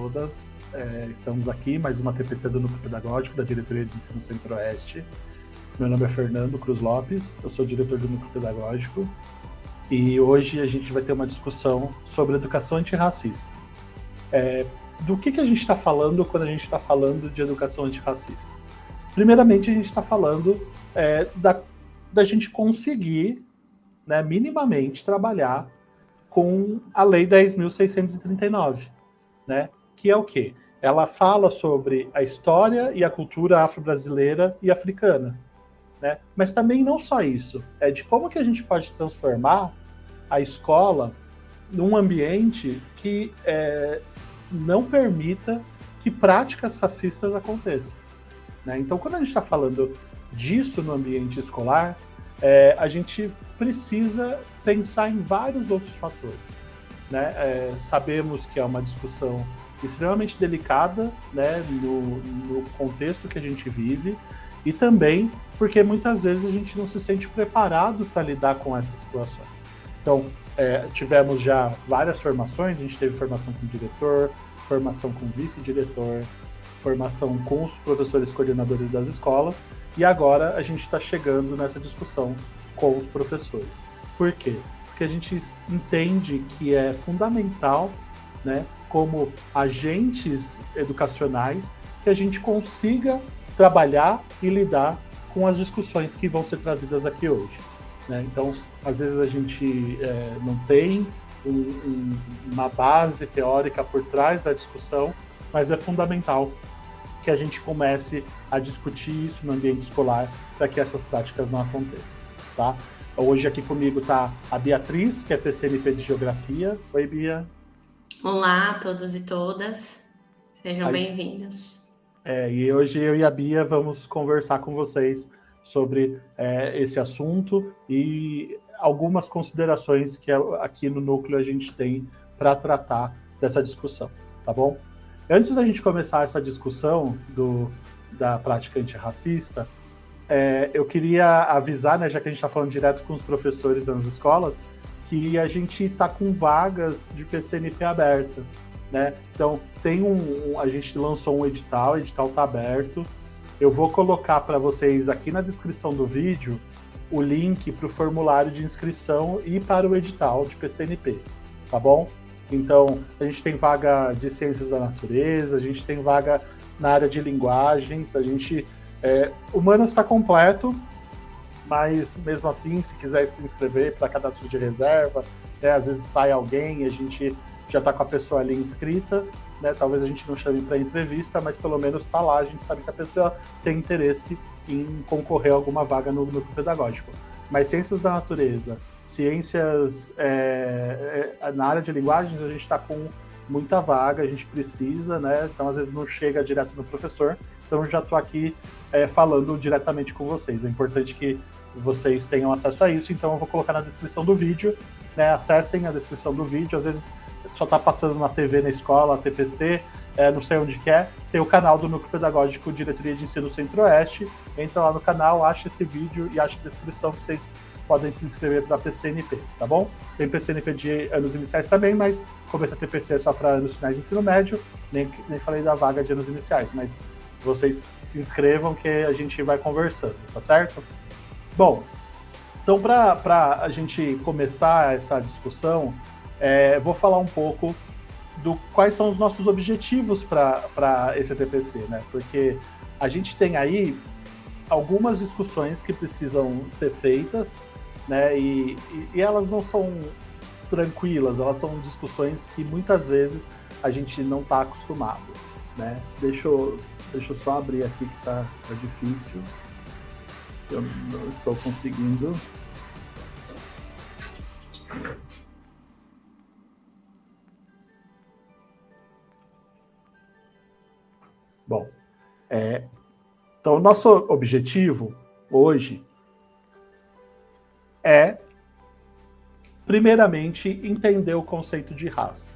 todas. Estamos aqui, mais uma TPC do Núcleo Pedagógico da Diretoria de Ensino Centro-Oeste. Meu nome é Fernando Cruz Lopes, eu sou diretor do Núcleo Pedagógico e hoje a gente vai ter uma discussão sobre educação antirracista. Do que a gente está falando quando a gente está falando de educação antirracista? Primeiramente, a gente está falando da gente conseguir, né, minimamente trabalhar com a Lei 10.639, né? Que é o quê? Ela fala sobre a história e a cultura afro-brasileira e africana, né? Mas também não só isso, é de como que a gente pode transformar a escola num ambiente que não permita que práticas racistas aconteçam, né? Então, quando a gente está falando disso no ambiente escolar, a gente precisa pensar em vários outros fatores, né? Sabemos que é uma discussão extremamente delicada, né, no contexto que a gente vive, e também porque muitas vezes a gente não se sente preparado para lidar com essas situações. Então, tivemos já várias formações, a gente teve formação com o diretor, formação com o vice-diretor, formação com os professores coordenadores das escolas, e agora a gente está chegando nessa discussão com os professores. Por quê? Porque a gente entende que é fundamental, né, como agentes educacionais, que a gente consiga trabalhar e lidar com as discussões que vão ser trazidas aqui hoje, né? Então, às vezes a gente não tem uma base teórica por trás da discussão, mas é fundamental que a gente comece a discutir isso no ambiente escolar para que essas práticas não aconteçam, tá? Hoje aqui comigo está a Beatriz, que é PCNP de Geografia. Oi, Bia. Olá a todos e todas, sejam bem-vindos. E hoje eu e a Bia vamos conversar com vocês sobre esse assunto e algumas considerações que aqui no Núcleo a gente tem para tratar dessa discussão, tá bom? Antes da gente começar essa discussão da prática antirracista, eu queria avisar, né, já que a gente está falando direto com os professores nas escolas, que a gente está com vagas de PCNP aberta, né? Então, a gente lançou um edital, o edital está aberto. Eu vou colocar para vocês aqui na descrição do vídeo o link para o formulário de inscrição e para o edital de PCNP, tá bom? Então, a gente tem vaga de ciências da natureza, a gente tem vaga na área de linguagens, Humanas está completo, mas mesmo assim, se quiser se inscrever para cadastro de reserva, né, às vezes sai alguém e a gente já está com a pessoa ali inscrita, né, talvez a gente não chame para entrevista, mas pelo menos está lá, a gente sabe que a pessoa tem interesse em concorrer a alguma vaga no núcleo pedagógico. Mas ciências da natureza, ciências na área de linguagens, a gente está com muita vaga, a gente precisa, né, então às vezes não chega direto no professor, então eu já estou aqui falando diretamente com vocês. É importante que vocês tenham acesso a isso, então eu vou colocar na descrição do vídeo, né? Acessem a descrição do vídeo, às vezes só está passando na TV na escola, TPC, não sei onde que é, tem o canal do Núcleo Pedagógico Diretoria de Ensino Centro-Oeste, entra lá no canal, acha esse vídeo e acha a descrição que vocês podem se inscrever para PCNP, tá bom? Tem PCNP de anos iniciais também, mas como esse TPC é só para anos finais de ensino médio, nem falei da vaga de anos iniciais, mas vocês se inscrevam que a gente vai conversando, tá certo? Bom, então para a gente começar essa discussão, vou falar um pouco quais são os nossos objetivos para esse TPC, né? Porque a gente tem aí algumas discussões que precisam ser feitas, né? E elas não são tranquilas, elas são discussões que muitas vezes a gente não está acostumado, né? Deixa eu só abrir aqui que tá difícil. Eu não estou conseguindo. Bom, então o nosso objetivo hoje é, primeiramente, entender o conceito de raça,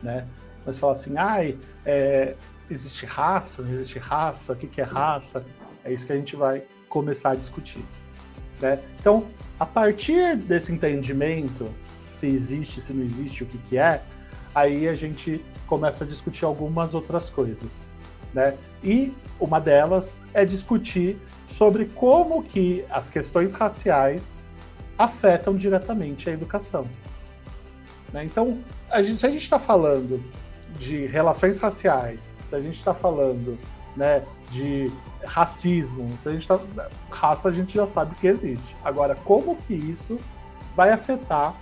né? Mas falar assim, existe raça, não existe raça, o que é raça? É isso que a gente vai começar a discutir, né? Então, a partir desse entendimento, se existe, se não existe, o que é, aí a gente começa a discutir algumas outras coisas, né? E uma delas é discutir sobre como que as questões raciais afetam diretamente a educação, né? Então, se a gente está falando de relações raciais, se a gente está falando, né, de racismo, se a gente raça a gente já sabe que existe. Agora, como que isso vai afetar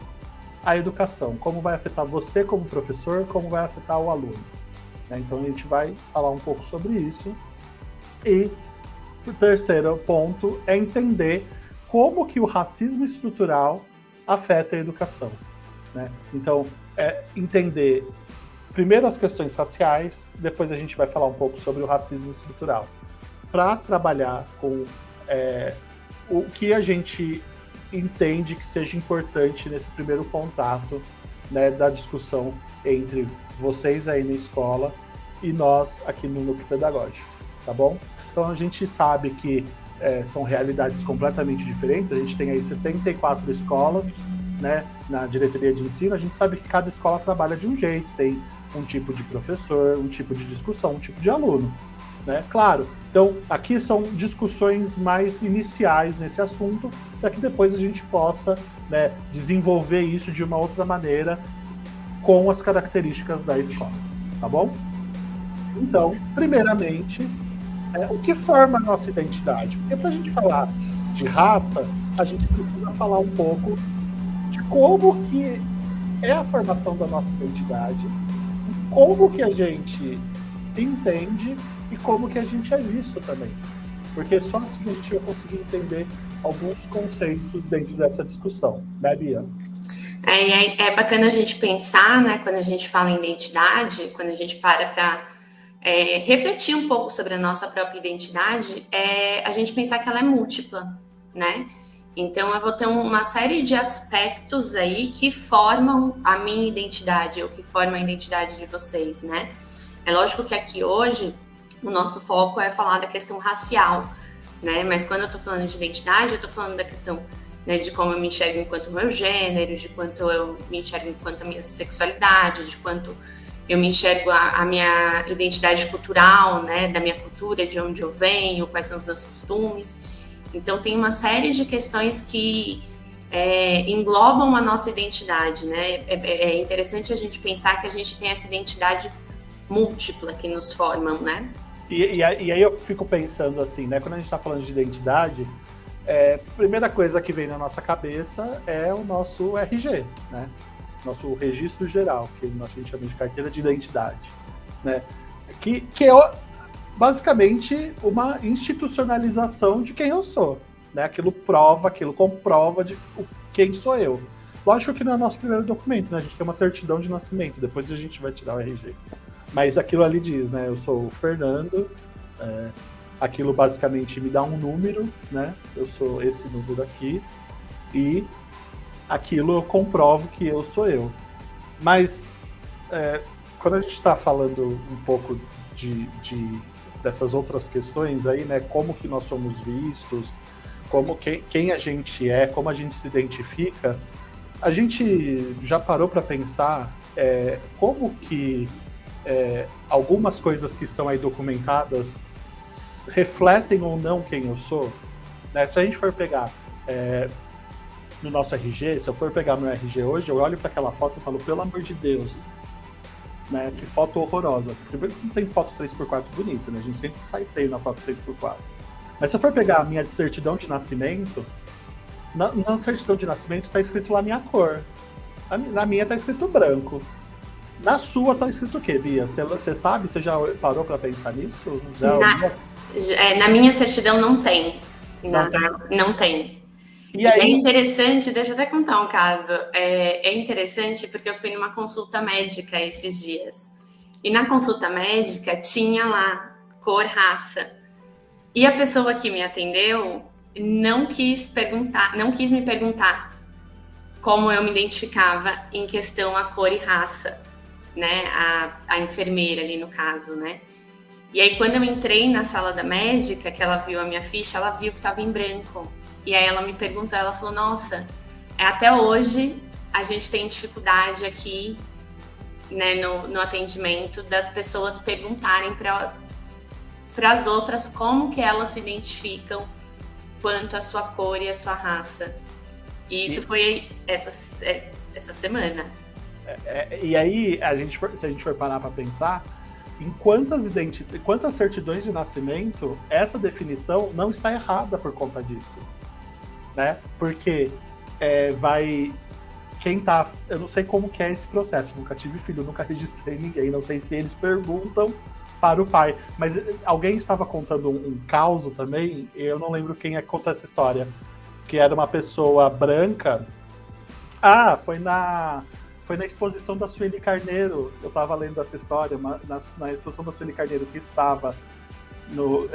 a educação? Como vai afetar você como professor? Como vai afetar o aluno? Né? Então a gente vai falar um pouco sobre isso. E o terceiro ponto é entender como que o racismo estrutural afeta a educação, né? Então, entender primeiro as questões raciais, depois a gente vai falar um pouco sobre o racismo estrutural, para trabalhar com o que a gente entende que seja importante nesse primeiro contato, né, da discussão entre vocês aí na escola e nós aqui no Núcleo Pedagógico, tá bom? Então a gente sabe que são realidades completamente diferentes, a gente tem aí 74 escolas, né, na diretoria de ensino, a gente sabe que cada escola trabalha de um jeito, tem um tipo de professor, um tipo de discussão, um tipo de aluno, né? Claro, então aqui são discussões mais iniciais nesse assunto, para que depois a gente possa, né, desenvolver isso de uma outra maneira com as características da escola, tá bom? Então, primeiramente, o que forma a nossa identidade? Porque para a gente falar de raça, a gente precisa falar um pouco de como que é a formação da nossa identidade, como que a gente se entende e como que a gente é visto também. Porque só assim a gente vai conseguir entender alguns conceitos dentro dessa discussão, né, Bia? É bacana a gente pensar, né, quando a gente fala em identidade, quando a gente para refletir um pouco sobre a nossa própria identidade, a gente pensar que ela é múltipla, né? Então, eu vou ter uma série de aspectos aí que formam a minha identidade, ou que formam a identidade de vocês, né? É lógico que aqui hoje o nosso foco é falar da questão racial, né? Mas quando eu tô falando de identidade, eu tô falando da questão, né, de como eu me enxergo enquanto meu gênero, de quanto eu me enxergo enquanto a minha sexualidade, de quanto eu me enxergo a minha identidade cultural, né, da minha cultura, de onde eu venho, quais são os meus costumes. Então, tem uma série de questões que englobam a nossa identidade, né? É interessante a gente pensar que a gente tem essa identidade múltipla que nos formam, né? E aí eu fico pensando assim, né? Quando a gente está falando de identidade, a primeira coisa que vem na nossa cabeça é o nosso RG, né? Nosso registro geral, que a gente chama de carteira de identidade, né? Que é basicamente uma institucionalização de quem eu sou, né? Aquilo comprova de quem sou eu. Lógico que não é nosso primeiro documento, né? A gente tem uma certidão de nascimento, depois a gente vai tirar o RG. Mas aquilo ali diz, né? Eu sou o Fernando, aquilo basicamente me dá um número, né? Eu sou esse número aqui, e aquilo eu comprovo que eu sou eu. Mas quando a gente está falando um pouco dessas outras questões aí, né? Como que nós somos vistos, como quem a gente é, como a gente se identifica, a gente já parou para pensar como que algumas coisas que estão aí documentadas refletem ou não quem eu sou, né? Se a gente for pegar no nosso RG, se eu for pegar meu RG hoje, eu olho para aquela foto e falo, pelo amor de Deus, né? Que foto horrorosa. Primeiro que não tem foto 3x4 bonita, né? A gente sempre sai feio na foto 3x4. Mas se eu for pegar a minha certidão de nascimento, na certidão de nascimento tá escrito lá a minha cor. Na minha tá escrito branco. Na sua tá escrito o quê, Bia? Você sabe? Você já parou para pensar nisso? Na minha certidão não tem. Não tem. E aí... é interessante, deixa eu até contar um caso. É interessante porque eu fui numa consulta médica esses dias. E na consulta médica tinha lá cor, raça. E a pessoa que me atendeu não quis me perguntar como eu me identificava em questão a cor e raça, né? A enfermeira ali no caso, né? E aí quando eu entrei na sala da médica, que ela viu a minha ficha, ela viu que estava em branco. E aí ela me perguntou, ela falou, nossa, até hoje a gente tem dificuldade aqui né, no atendimento, das pessoas perguntarem para as outras como que elas se identificam quanto à sua cor e à sua raça. E isso foi essa semana. E aí, se a gente for parar para pensar, em quantas certidões de nascimento, essa definição não está errada por conta disso, né? Porque eu não sei como que é esse processo, nunca tive filho, nunca registrei ninguém, não sei se eles perguntam para o pai, mas alguém estava contando um caso também, eu não lembro quem é que contou essa história, que era uma pessoa branca. Foi na exposição da Sueli Carneiro, eu estava lendo essa história, na exposição da Sueli Carneiro, que estava no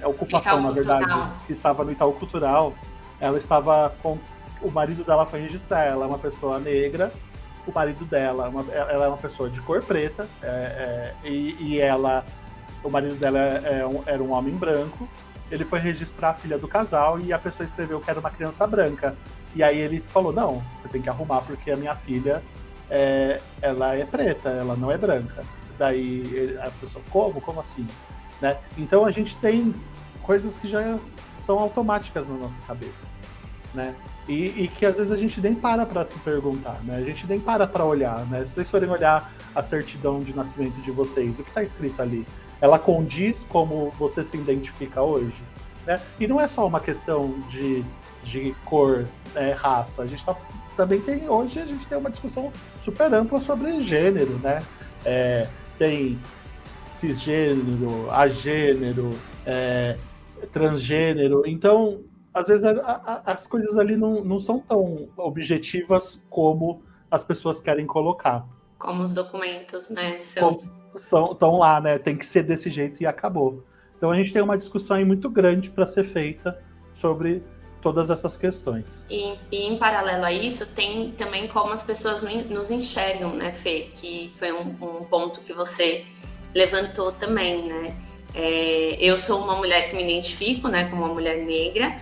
Ocupação, na verdade, que estava no Itaú Cultural. Ela estava com... O marido dela foi registrar, ela é uma pessoa negra, o marido dela, ela é uma pessoa de cor preta, o marido dela era um homem branco. Ele foi registrar a filha do casal e a pessoa escreveu que era uma criança branca. E aí ele falou, não, você tem que arrumar porque a minha filha, ela é preta, ela não é branca. Daí a pessoa, como assim? Né? Então a gente tem coisas que já são automáticas na nossa cabeça, né? E que às vezes a gente nem para se perguntar, né? A gente nem para olhar, né? Se vocês forem olhar a certidão de nascimento de vocês, o que está escrito ali? Ela condiz como você se identifica hoje, né? E não é só uma questão de cor, raça. A gente também hoje a gente tem uma discussão super ampla sobre gênero, né? Tem cisgênero, agênero, transgênero. Então, às vezes as coisas ali não são tão objetivas como as pessoas querem colocar. Como os documentos, né? Estão lá, né? Tem que ser desse jeito e acabou. Então a gente tem uma discussão aí muito grande para ser feita sobre todas essas questões. E em paralelo a isso, tem também como as pessoas nos enxergam, né, Fê? Que foi um ponto que você levantou também, né? Eu sou uma mulher que me identifico, né, como uma mulher negra,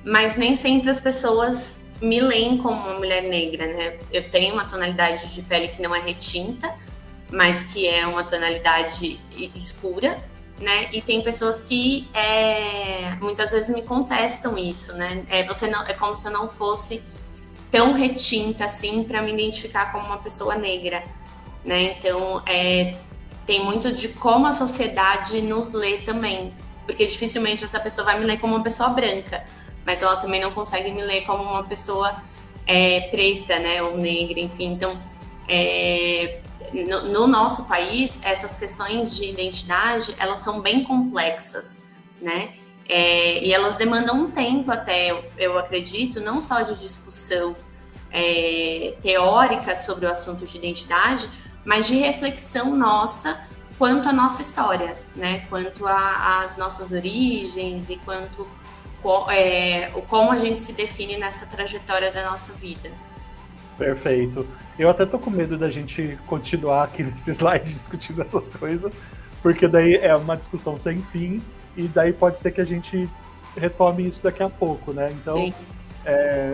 mas nem sempre as pessoas me leem como uma mulher negra, né? Eu tenho uma tonalidade de pele que não é retinta, mas que é uma tonalidade escura, né? E tem pessoas que muitas vezes me contestam isso, né? É como se eu não fosse tão retinta assim para me identificar como uma pessoa negra, né? Então tem muito de como a sociedade nos lê também, porque dificilmente essa pessoa vai me ler como uma pessoa branca, mas ela também não consegue me ler como uma pessoa preta, né? Ou negra, enfim. Então no nosso país, essas questões de identidade, elas são bem complexas, né? E elas demandam um tempo até, eu acredito, não só de discussão teórica sobre o assunto de identidade, mas de reflexão nossa quanto à nossa história, né? Quanto às nossas origens e quanto como a gente se define nessa trajetória da nossa vida. Perfeito. Eu até tô com medo da gente continuar aqui nesse slide discutindo essas coisas, porque daí é uma discussão sem fim, e daí pode ser que a gente retome isso daqui a pouco, né? Então,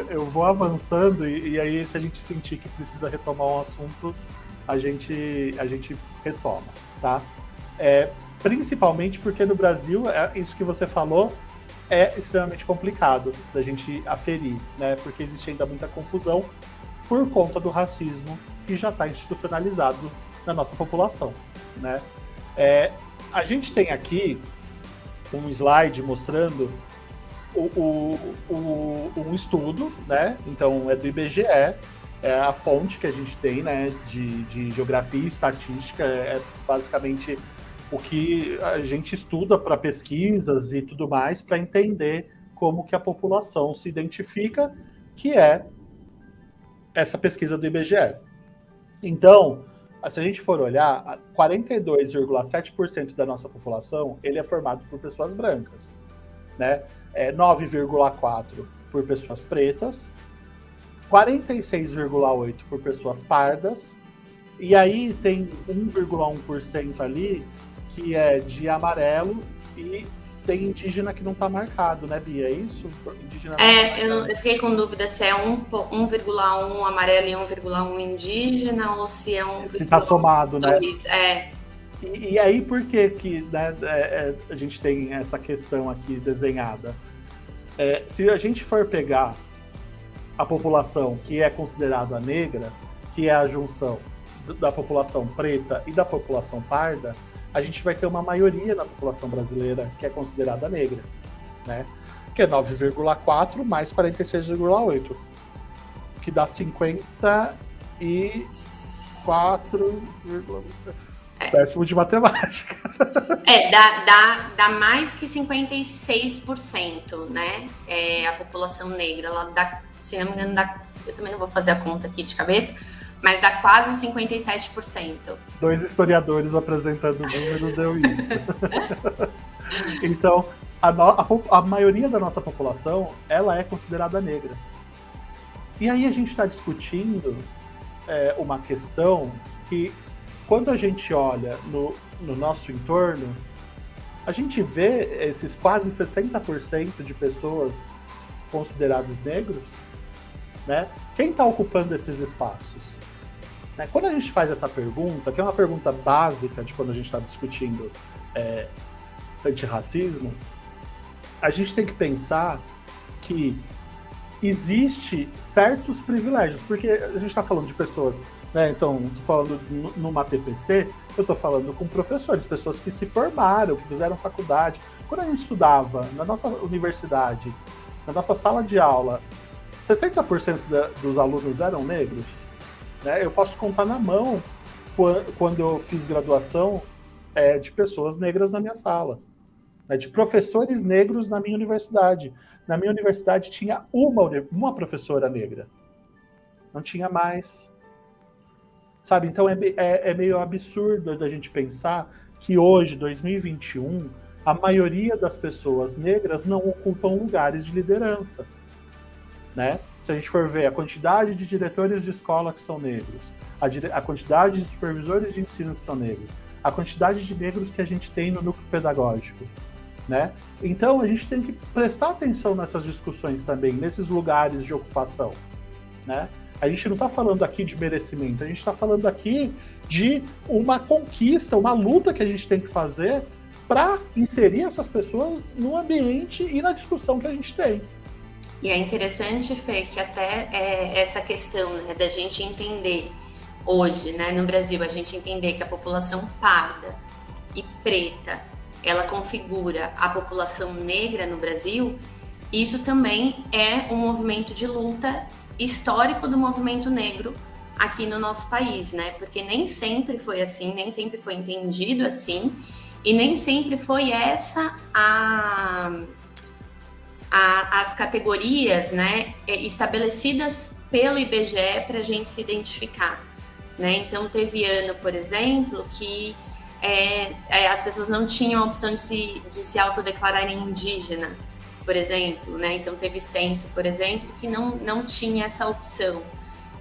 eu vou avançando, e aí se a gente sentir que precisa retomar um assunto, a gente retoma, tá? Principalmente porque no Brasil, isso que você falou é extremamente complicado da gente aferir, né? Porque existe ainda muita confusão por conta do racismo que já está institucionalizado na nossa população, né? A gente tem aqui um slide mostrando um estudo, né? Então é do IBGE, é a fonte que a gente tem, né? De geografia e estatística, basicamente o que a gente estuda para pesquisas e tudo mais para entender como que a população se identifica, que é essa pesquisa do IBGE. Então, se a gente for olhar, 42,7% da nossa população ele é formado por pessoas brancas, né? 9,4% por pessoas pretas, 46,8% por pessoas pardas, e aí tem 1,1% ali que é de amarelo e tem indígena que não está marcado, né, Bia? É isso? Indígena eu fiquei com dúvida se é 1,1 amarelo e 1,1 indígena, ou se é 1,1. Se está somado, né? É. E aí, por que né, a gente tem essa questão aqui desenhada? Se a gente for pegar a população que é considerada negra, que é a junção da população preta e da população parda, a gente vai ter uma maioria na população brasileira que é considerada negra, né? Que é 9,4 mais 46,8, que dá 54. Péssimo de matemática. Dá mais que 56%, né? A população negra, ela dá, se não me engano, eu também não vou fazer a conta aqui de cabeça, mas dá quase 57%. 2 historiadores apresentando números deu isso. Então, a maioria da nossa população, ela é considerada negra. E aí a gente está discutindo uma questão que, quando a gente olha no nosso entorno, a gente vê esses quase 60% de pessoas considerados negros, né? Quem está ocupando esses espaços? Né? Quando a gente faz essa pergunta, que é uma pergunta básica de quando a gente está discutindo antirracismo, a gente tem que pensar que existe certos privilégios, porque a gente está falando de pessoas, né? Então, estou falando numa TPC, eu estou falando com professores, pessoas que se formaram, que fizeram faculdade. Quando a gente estudava na nossa universidade, na nossa sala de aula, 60% dos alunos eram negros, né? Eu posso contar na mão, quando eu fiz graduação, de pessoas negras na minha sala, né? De professores negros na minha universidade. Na minha universidade tinha uma professora negra, não tinha mais. Sabe? Então é meio absurdo da gente pensar que hoje, 2021, a maioria das pessoas negras não ocupam lugares de liderança, né? Se a gente for ver a quantidade de diretores de escola que são negros, a quantidade de supervisores de ensino que são negros, a quantidade de negros que a gente tem no núcleo pedagógico, né? Então a gente tem que prestar atenção nessas discussões também, nesses lugares de ocupação, né? A gente não está falando aqui de merecimento, a gente está falando aqui de uma conquista, uma luta que a gente tem que fazer para inserir essas pessoas no ambiente e na discussão que a gente tem. E é interessante, Fê, que até essa questão, né, da gente entender hoje, né, no Brasil, a gente entender que a população parda e preta, ela configura a população negra no Brasil, isso também é um movimento de luta histórico do movimento negro aqui no nosso país, né? Porque nem sempre foi assim, nem sempre foi entendido assim, e nem sempre foi essa as categorias, né, estabelecidas pelo IBGE para a gente se identificar, né? Então teve ano, por exemplo, que as pessoas não tinham a opção de se autodeclararem indígena, por exemplo, né? Então teve censo, por exemplo, que não tinha essa opção,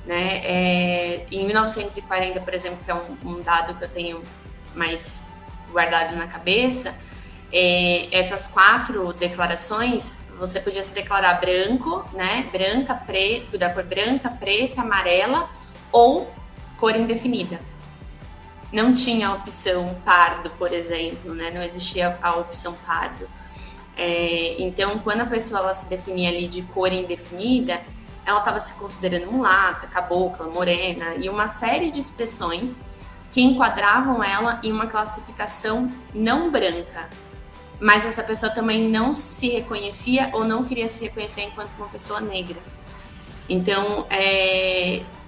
né? Em 1940, por exemplo, que é um dado que eu tenho mais guardado na cabeça, essas 4 declarações, você podia se declarar branco, né? Da cor branca, preta, amarela ou cor indefinida. Não tinha a opção pardo, por exemplo, né? Não existia a opção pardo. Então, quando a pessoa ela se definia ali de cor indefinida, ela estava se considerando mulata, cabocla, morena e uma série de expressões que enquadravam ela em uma classificação não branca. Mas essa pessoa também não se reconhecia ou não queria se reconhecer enquanto uma pessoa negra. Então,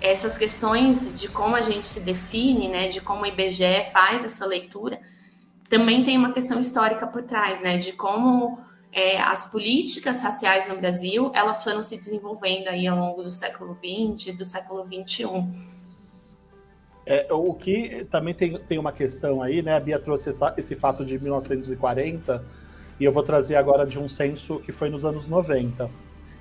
essas questões de como a gente se define, né, de como o IBGE faz essa leitura, também tem uma questão histórica por trás, né, de como as políticas raciais no Brasil, elas foram se desenvolvendo aí ao longo do século XX e do século XXI. O que também tem uma questão aí, né? A Bia trouxe esse fato de 1940, e eu vou trazer agora de um censo que foi nos anos 90,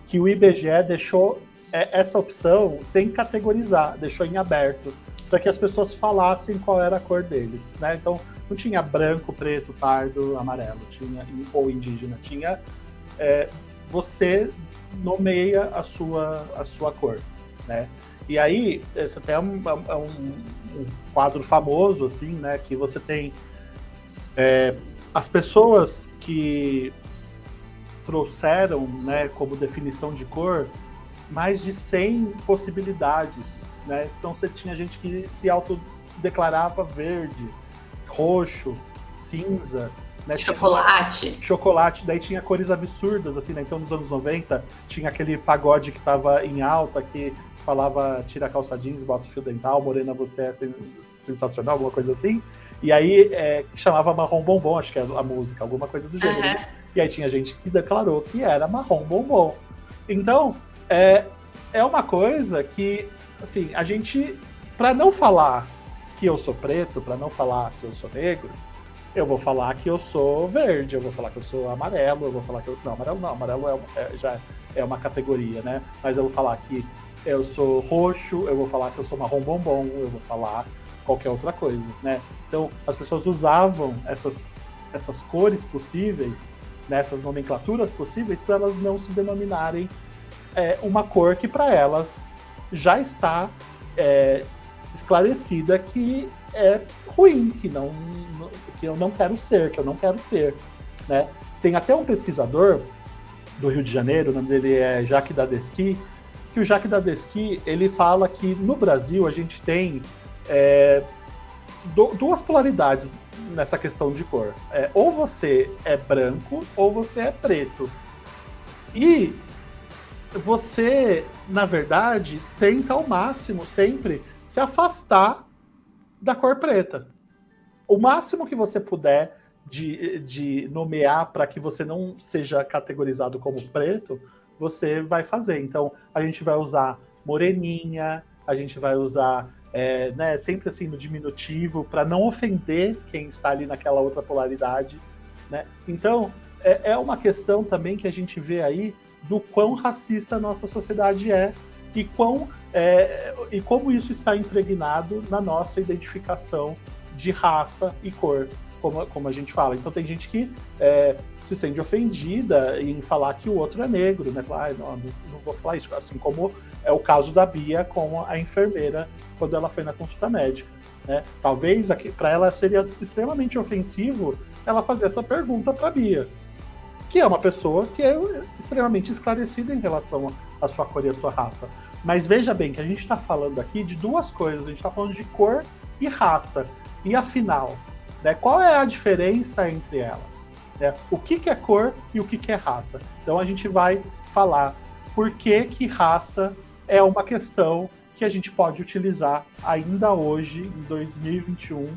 que o IBGE deixou essa opção sem categorizar, deixou em aberto. para que as pessoas falassem qual era a cor deles, né? Então não tinha branco, preto, pardo, amarelo, ou indígena, tinha você nomeia a sua cor, né? E aí você tem um quadro famoso, assim, né? Que você tem as pessoas que trouxeram, né, como definição de cor, mais de 100 possibilidades, né? Então você tinha gente que se autodeclarava verde, roxo, cinza, né? Chocolate, daí tinha cores absurdas, assim, né? Então nos anos 90 tinha aquele pagode que tava em alta, que falava tira a calça jeans, bota o fio dental, morena você é sensacional, alguma coisa assim. E aí chamava marrom bombom, acho que é a música, alguma coisa do gênero. Uhum. E aí tinha gente que declarou que era marrom bombom. Então, é uma coisa que, assim, a gente, para não falar que eu sou preto, para não falar que eu sou negro, eu vou falar que eu sou verde, eu vou falar que eu sou amarelo, eu vou falar que eu... Não, amarelo já é uma categoria, né? Mas eu vou falar que eu sou roxo, eu vou falar que eu sou marrom bombom, eu vou falar qualquer outra coisa, né? Então, as pessoas usavam essas cores possíveis, né, essas nomenclaturas possíveis, para elas não se denominarem uma cor que para elas já está esclarecida que é ruim, que eu não quero ser, que eu não quero ter, né? Tem até um pesquisador do Rio de Janeiro, o nome dele é Jacques Dadeschi, que o Jacques Dadeschi, ele fala que no Brasil a gente tem duas polaridades nessa questão de cor. Ou você é branco ou você é preto. E você, na verdade, tenta ao máximo sempre se afastar da cor preta. O máximo que você puder de nomear para que você não seja categorizado como preto, você vai fazer. Então, a gente vai usar moreninha, a gente vai usar né, sempre assim no diminutivo, para não ofender quem está ali naquela outra polaridade, né? Então, é uma questão também que a gente vê aí do quão racista a nossa sociedade e como isso está impregnado na nossa identificação de raça e cor, como a gente fala. Então tem gente que se sente ofendida em falar que o outro é negro, né? Falar, não vou falar isso, assim como é o caso da Bia com a enfermeira quando ela foi na consulta médica, né? Talvez para ela seria extremamente ofensivo ela fazer essa pergunta para a Bia, que é uma pessoa que é extremamente esclarecida em relação à sua cor e à sua raça. Mas veja bem que a gente está falando aqui de duas coisas, a gente está falando de cor e raça. E afinal, né, qual é a diferença entre elas? O que é cor e o que é raça? Então a gente vai falar por que raça é uma questão que a gente pode utilizar ainda hoje, em 2021,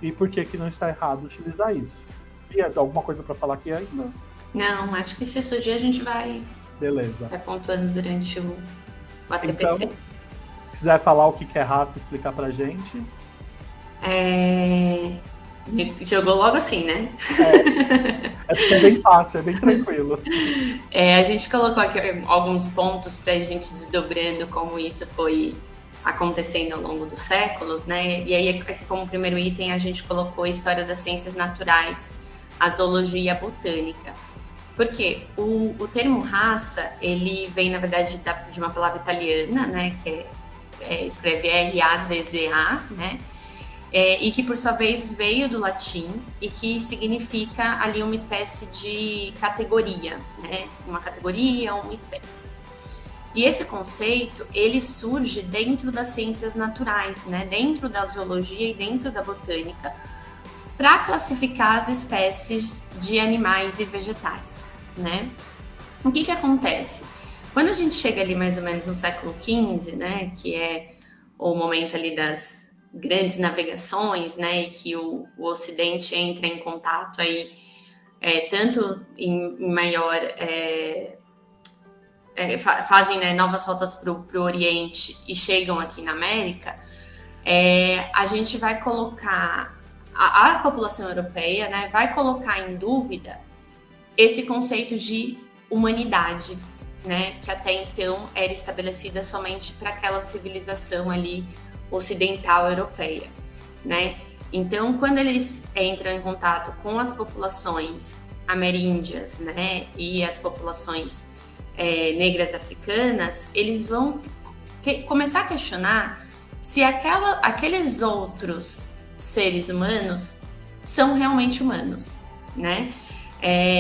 e por que não está errado utilizar isso. E alguma coisa para falar aqui ainda? Não, acho que se surgir a gente vai pontuando durante o ATPC. Então, se quiser falar o que é raça, explicar pra gente. Me jogou logo assim, né? É bem fácil, é bem tranquilo. A gente colocou aqui alguns pontos pra gente desdobrando como isso foi acontecendo ao longo dos séculos, né? E aí, aqui como primeiro item, a gente colocou a história das ciências naturais, a zoologia e a botânica. Porque o termo raça, ele vem, na verdade, de uma palavra italiana, né? Que escreve R-A-Z-Z-A, né? E que, por sua vez, veio do latim e que significa ali uma espécie de categoria, né? Uma categoria, uma espécie. E esse conceito, ele surge dentro das ciências naturais, né? Dentro da zoologia e dentro da botânica, para classificar as espécies de animais e vegetais, né? O que acontece? Quando a gente chega ali mais ou menos no século XV, né? Que é o momento ali das grandes navegações, né, e que o Ocidente entra em contato aí, tanto em maior, fazem, né, novas rotas para o Oriente e chegam aqui na América, a gente vai colocar, a população europeia, né, vai colocar em dúvida esse conceito de humanidade, né, que até então era estabelecida somente para aquela civilização ali ocidental europeia, né? Então, quando eles entram em contato com as populações ameríndias, né, e as populações negras africanas, eles vão começar a questionar se aqueles outros seres humanos são realmente humanos, né?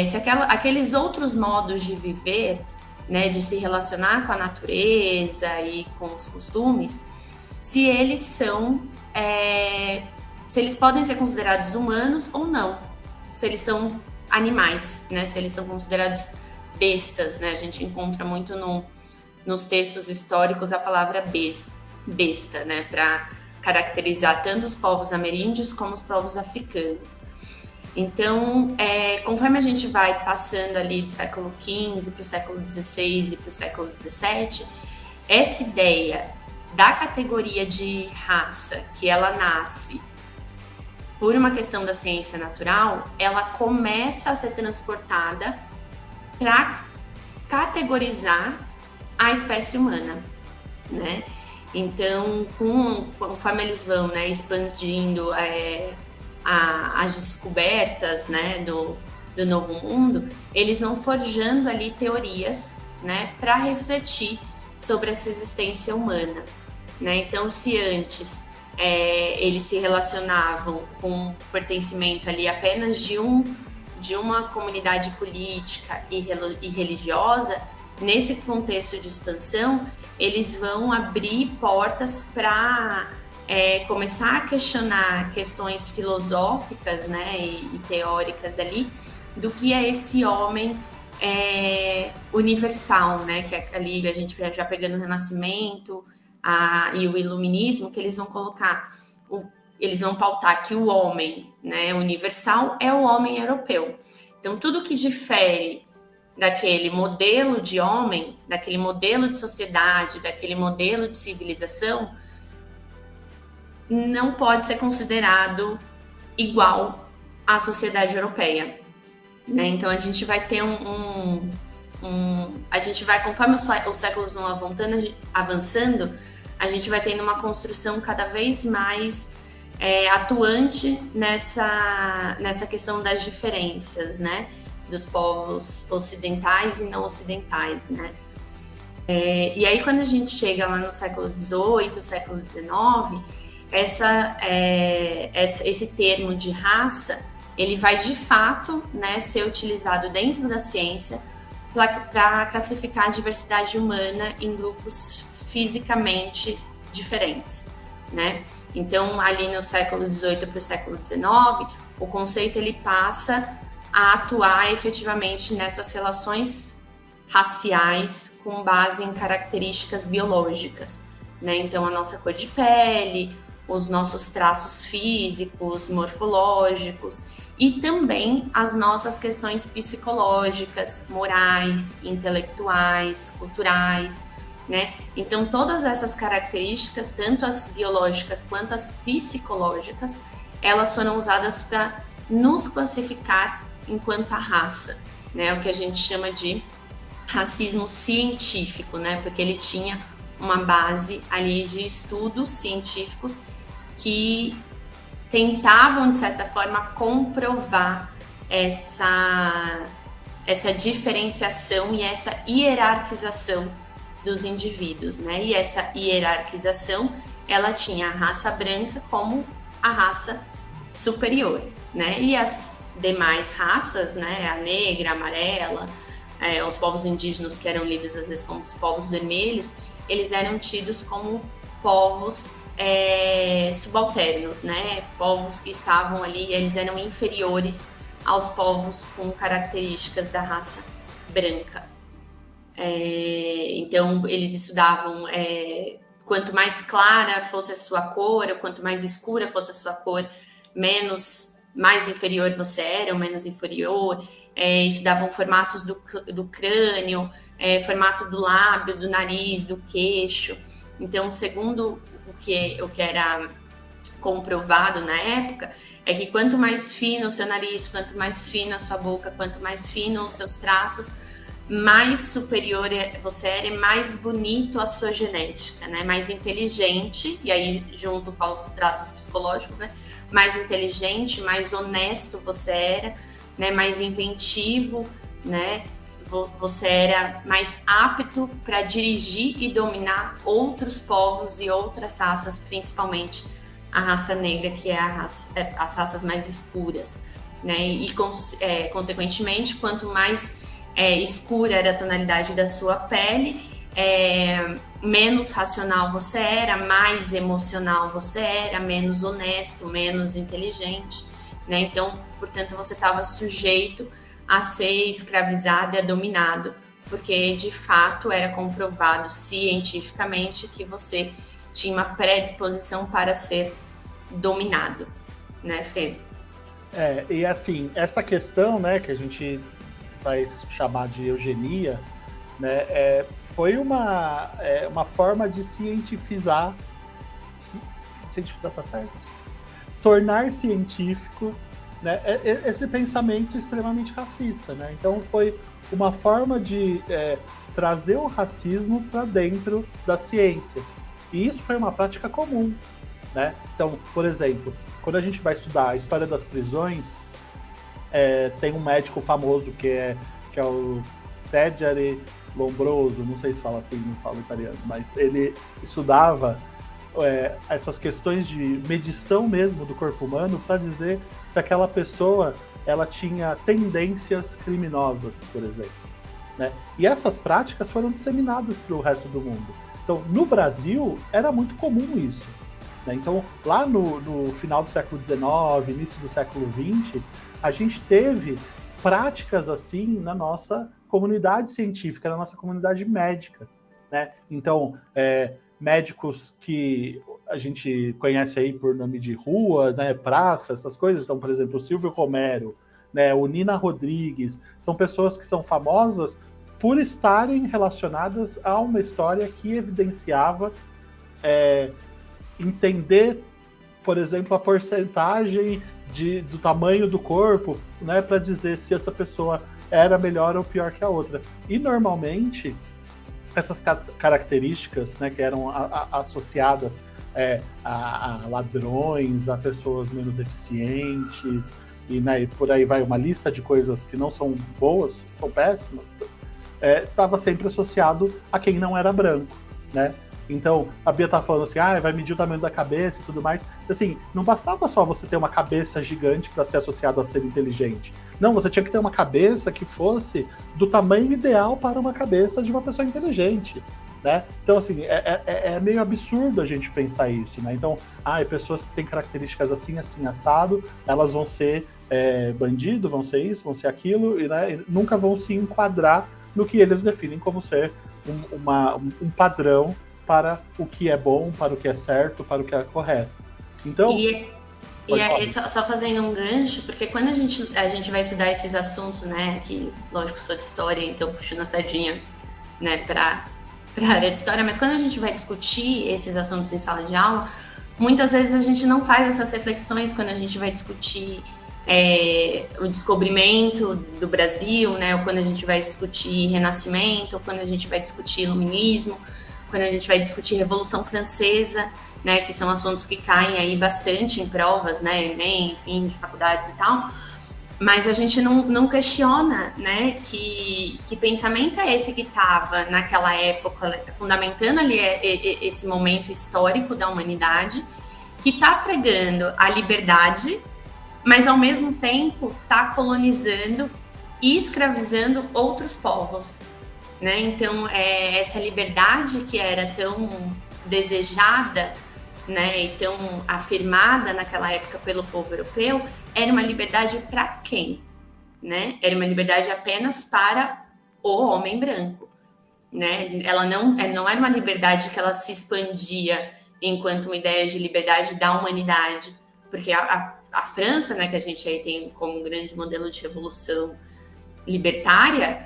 Se aqueles outros modos de viver, né, de se relacionar com a natureza e com os costumes, se eles são, se eles podem ser considerados humanos ou não, se eles são animais, né, se eles são considerados bestas, né? A gente encontra muito nos textos históricos a palavra besta, né, para caracterizar tanto os povos ameríndios como os povos africanos. Então, conforme a gente vai passando ali do século XV para o século XVI e para o século XVII, essa ideia da categoria de raça, que ela nasce por uma questão da ciência natural, ela começa a ser transportada para categorizar a espécie humana, né? Então, conforme eles vão, né, expandindo as descobertas, né, do Novo Mundo, eles vão forjando ali teorias, né, para refletir sobre essa existência humana, né? Então, se antes eles se relacionavam com pertencimento ali apenas de uma comunidade política e religiosa, nesse contexto de expansão, eles vão abrir portas para começar a questionar questões filosóficas, né, e teóricas ali, do que é esse homem universal, né, que ali a gente já pegando o Renascimento e o Iluminismo, que eles vão colocar, eles vão pautar que o homem, né, universal é o homem europeu. Então, tudo que difere daquele modelo de homem, daquele modelo de sociedade, daquele modelo de civilização, não pode ser considerado igual à sociedade europeia, né? Então a gente vai ter a gente vai, conforme os séculos vão avançando, a gente vai tendo uma construção cada vez mais atuante nessa questão das diferenças, né, dos povos ocidentais e não ocidentais, né? E aí quando a gente chega lá no século XVIII, século XIX, esse termo de raça, ele vai de fato, né, ser utilizado dentro da ciência para classificar a diversidade humana em grupos fisicamente diferentes, né? Então, ali no século XVIII para o século XIX, o conceito ele passa a atuar efetivamente nessas relações raciais com base em características biológicas, né? Então, a nossa cor de pele, os nossos traços físicos, morfológicos e também as nossas questões psicológicas, morais, intelectuais, culturais, né? Então, todas essas características, tanto as biológicas quanto as psicológicas, elas foram usadas para nos classificar enquanto a raça, né? O que a gente chama de racismo científico, né? Porque ele tinha uma base ali de estudos científicos que tentavam, de certa forma, comprovar essa diferenciação e essa hierarquização dos indivíduos, né? E essa hierarquização, ela tinha a raça branca como a raça superior, né? E as demais raças, né? A negra, a amarela, os povos indígenas, que eram lidos às vezes como os povos vermelhos, eles eram tidos como povos subalternos, né? Povos que estavam ali, eles eram inferiores aos povos com características da raça branca. Então, eles estudavam quanto mais clara fosse a sua cor, ou quanto mais escura fosse a sua cor, mais inferior você era, ou menos inferior. Estudavam formatos do crânio, formato do lábio, do nariz, do queixo. Então, segundo o que era comprovado na época, é que quanto mais fino o seu nariz, quanto mais fino a sua boca, quanto mais fino os seus traços, mais superior você era e mais bonito a sua genética, né? Mais inteligente, e aí junto com os traços psicológicos, né? Mais inteligente, mais honesto você era, né? Mais inventivo, né? Você era mais apto para dirigir e dominar outros povos e outras raças, principalmente a raça negra, que é as raças mais escuras, né? E consequentemente, quanto mais escura era a tonalidade da sua pele, menos racional você era, mais emocional você era, menos honesto, menos inteligente, né? Então, portanto, você estava sujeito a ser escravizado e dominado, porque de fato era comprovado cientificamente que você tinha uma predisposição para ser dominado, né, Fê? E assim, essa questão, né, que a gente vai chamar de eugenia, né, foi uma forma de cientificar, tá certo? Tornar científico, né, esse pensamento extremamente racista, né? Então foi uma forma de trazer o racismo para dentro da ciência. E isso foi uma prática comum, né? Então, por exemplo, quando a gente vai estudar a história das prisões, tem um médico famoso que é o Cesare Lombroso, não sei se fala assim, não falo italiano, mas ele estudava essas questões de medição mesmo do corpo humano para dizer se aquela pessoa ela tinha tendências criminosas, por exemplo, né? E essas práticas foram disseminadas para o resto do mundo. Então, no Brasil, era muito comum isso, né? Então, lá no final do século XIX, início do século XX, a gente teve práticas assim na nossa comunidade científica, na nossa comunidade médica, né? Então, médicos que a gente conhece aí por nome de rua, né, praça, essas coisas. Então, por exemplo, o Silvio Romero, né, o Nina Rodrigues, são pessoas que são famosas por estarem relacionadas a uma história que evidenciava entender, por exemplo, a porcentagem do tamanho do corpo, né, para dizer se essa pessoa era melhor ou pior que a outra. E normalmente essas características, né, que eram associadas a ladrões, a pessoas menos eficientes, e por aí vai uma lista de coisas que não são boas, são péssimas, estava sempre associado a quem não era branco, né? Então, a Bia tá falando assim, vai medir o tamanho da cabeça e tudo mais. Assim, não bastava só você ter uma cabeça gigante para ser associado a ser inteligente. Não, você tinha que ter uma cabeça que fosse do tamanho ideal para uma cabeça de uma pessoa inteligente, né? Então, assim, é meio absurdo a gente pensar isso, né? Então, pessoas que têm características assim, assim, assado, elas vão ser bandido, vão ser isso, vão ser aquilo, né? E nunca vão se enquadrar no que eles definem como ser um padrão para o que é bom, para o que é certo, para o que é correto. Então... Só fazendo um gancho, porque quando a gente vai estudar esses assuntos, né, que, lógico, sou de história, então puxando a sardinha, né, para a área de história, mas quando a gente vai discutir esses assuntos em sala de aula, muitas vezes a gente não faz essas reflexões quando a gente vai discutir o descobrimento do Brasil, né, ou quando a gente vai discutir Renascimento, ou quando a gente vai discutir Iluminismo, quando a gente vai discutir Revolução Francesa, né, que são assuntos que caem aí bastante em provas, né, Enem, enfim, de faculdades e tal, mas a gente não questiona, né, que pensamento é esse que estava naquela época, fundamentando ali esse momento histórico da humanidade, que está pregando a liberdade, mas ao mesmo tempo está colonizando e escravizando outros povos, né? Então, essa liberdade que era tão desejada, né, e tão afirmada naquela época pelo povo europeu, era uma liberdade para quem? Né? Era uma liberdade apenas para o homem branco. Né? Ela não era uma liberdade que ela se expandia enquanto uma ideia de liberdade da humanidade, porque a França, né, que a gente aí tem como um grande modelo de revolução libertária,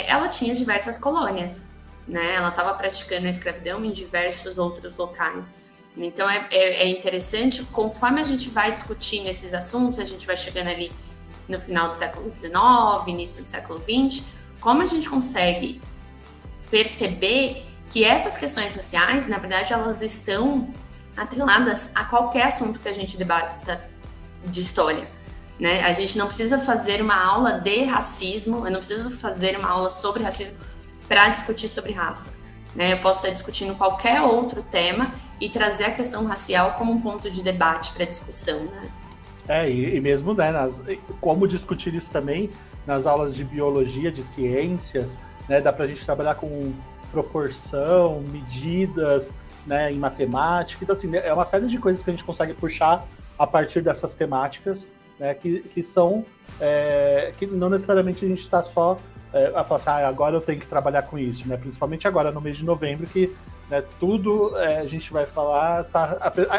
ela tinha diversas colônias, né? Ela estava praticando a escravidão em diversos outros locais. Então é interessante, conforme a gente vai discutindo esses assuntos, a gente vai chegando ali no final do século XIX, início do século XX, como a gente consegue perceber que essas questões raciais, na verdade, elas estão atreladas a qualquer assunto que a gente debata de história, né? A gente não precisa fazer uma aula de racismo, eu não preciso fazer uma aula sobre racismo para discutir sobre raça, né? Eu posso estar discutindo qualquer outro tema e trazer a questão racial como um ponto de debate para discussão, né? E mesmo, né, como discutir isso também nas aulas de biologia, de ciências, né? Dá para a gente trabalhar com proporção, medidas, né, em matemática. Então, assim, é uma série de coisas que a gente consegue puxar a partir dessas temáticas, né, que são que não necessariamente a gente está só a falar assim, agora eu tenho que trabalhar com isso, né? Principalmente agora no mês de novembro, que, né, tudo a gente vai falar.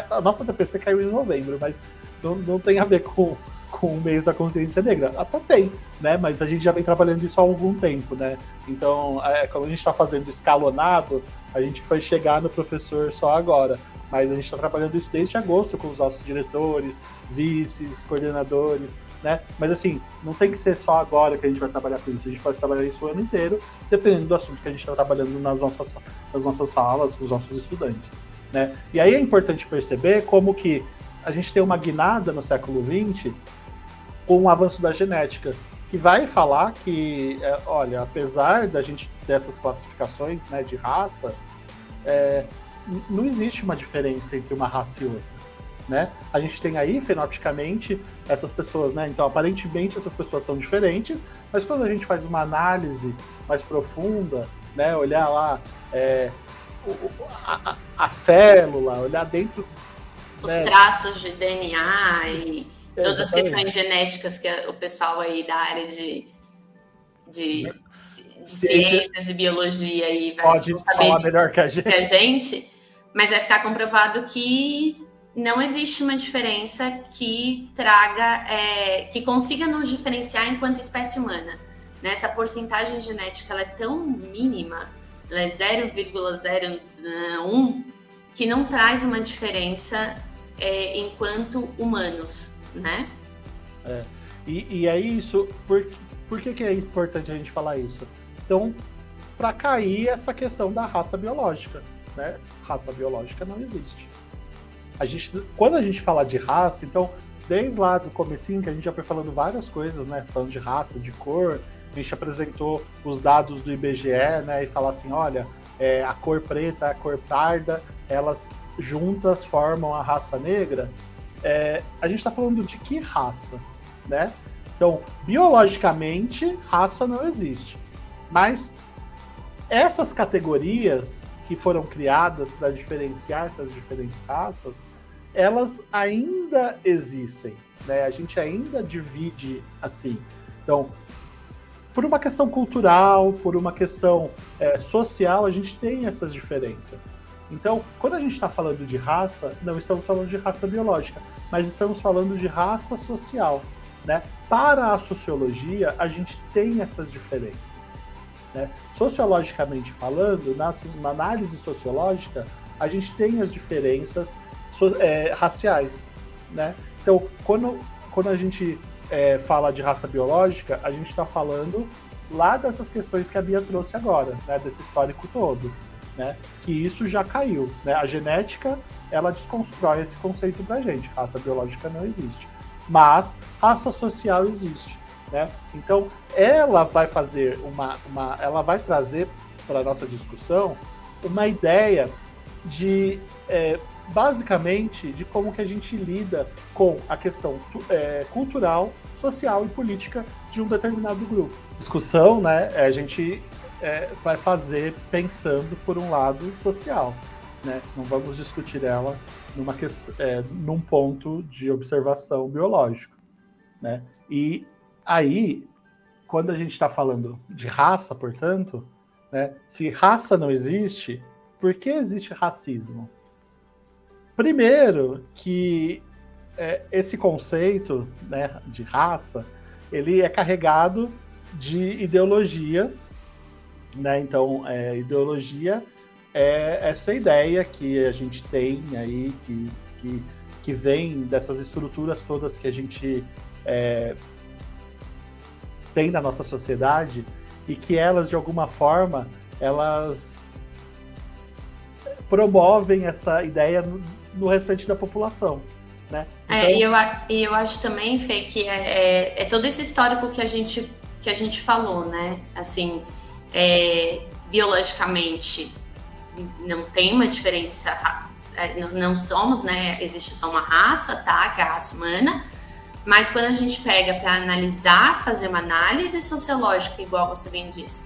A nossa TPC caiu em novembro, mas não tem a ver com o mês da consciência negra. Até tem, né? Mas a gente já vem trabalhando isso há algum tempo, né? Então, como a gente está fazendo escalonado, a gente foi chegar no professor só agora. Mas a gente está trabalhando isso desde agosto com os nossos diretores, vices, coordenadores, né? Mas assim, não tem que ser só agora que a gente vai trabalhar com isso. A gente pode trabalhar isso o ano inteiro, dependendo do assunto que a gente está trabalhando nas nossas salas, com os nossos estudantes, né? E aí é importante perceber como que a gente tem uma guinada no século XX com o avanço da genética, que vai falar que, olha, apesar dessas classificações, né, de raça, não existe uma diferença entre uma raça e outra, né? A gente tem aí, fenotipicamente, essas pessoas, né? Então, aparentemente, essas pessoas são diferentes, mas quando a gente faz uma análise mais profunda, né, olhar lá a célula, olhar dentro... Os traços de DNA e todas as questões genéticas que o pessoal aí da área de ciências e biologia aí vai pode falar melhor que a gente, mas vai ficar comprovado que não existe uma diferença que traga, que consiga nos diferenciar enquanto espécie humana. Né? Essa porcentagem genética ela é tão mínima, ela é 0,01, que não traz uma diferença enquanto humanos, né? E aí isso, por que é importante a gente falar isso? Então, para cair essa questão da raça biológica, né? Raça biológica não existe. Quando a gente fala de raça, então, desde lá do comecinho, que a gente já foi falando várias coisas, né? Falando de raça, de cor, a gente apresentou os dados do IBGE, né? E falar assim, olha, a cor preta, a cor parda, elas juntas formam a raça negra. A gente está falando de que raça, né? Então, biologicamente, raça não existe. Mas essas categorias que foram criadas para diferenciar essas diferentes raças, elas ainda existem, né? A gente ainda divide assim. Então, por uma questão cultural, por uma questão social, a gente tem essas diferenças. Então, quando a gente está falando de raça, não estamos falando de raça biológica, mas estamos falando de raça social, né? Para a sociologia, a gente tem essas diferenças, né? Sociologicamente falando, na análise sociológica, a gente tem as diferenças raciais, né? Então, quando a gente fala de raça biológica, a gente está falando lá dessas questões que a Bia trouxe agora, né? Desse histórico todo, né? Que isso já caiu, né? A genética, ela desconstrói esse conceito pra gente. Raça biológica não existe. Mas raça social existe, né? Então, ela vai fazer ela vai trazer para a nossa discussão uma ideia de, basicamente, de como que a gente lida com a questão cultural, social e política de um determinado grupo. Discussão, né? A gente vai fazer pensando por um lado social, né? Não vamos discutir ela num ponto de observação biológico, né? E aí, quando a gente está falando de raça, portanto, né, se raça não existe, por que existe racismo? Primeiro, que esse conceito, né, de raça, ele é carregado de ideologia, né? Então, ideologia é essa ideia que a gente tem aí, que vem dessas estruturas todas que a gente tem na nossa sociedade, e que elas, de alguma forma, elas promovem essa ideia no restante da população, né? Então... E eu acho também, Fê, que é todo esse histórico que a gente falou, né? Assim, biologicamente não tem uma diferença, não somos, né? Existe só uma raça, tá? Que é a raça humana. Mas quando a gente pega para analisar, fazer uma análise sociológica, igual você bem disse,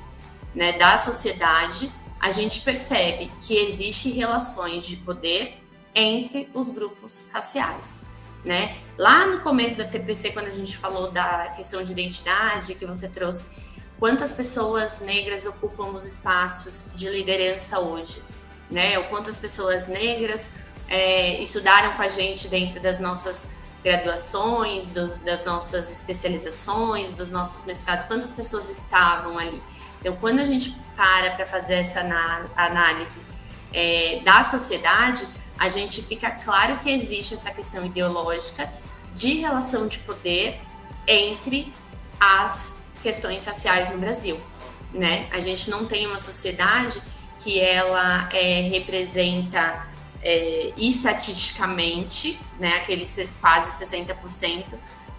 né, da sociedade, a gente percebe que existem relações de poder entre os grupos raciais, né? Lá no começo da TPC, quando a gente falou da questão de identidade, que você trouxe, quantas pessoas negras ocupam os espaços de liderança hoje, né? Ou quantas pessoas negras estudaram com a gente dentro das nossas graduações, das nossas especializações, dos nossos mestrados, quantas pessoas estavam ali. Então, quando a gente para fazer essa análise da sociedade, a gente fica claro que existe essa questão ideológica de relação de poder entre as questões raciais no Brasil, né? A gente não tem uma sociedade que ela representa estatisticamente, né, aqueles quase 60%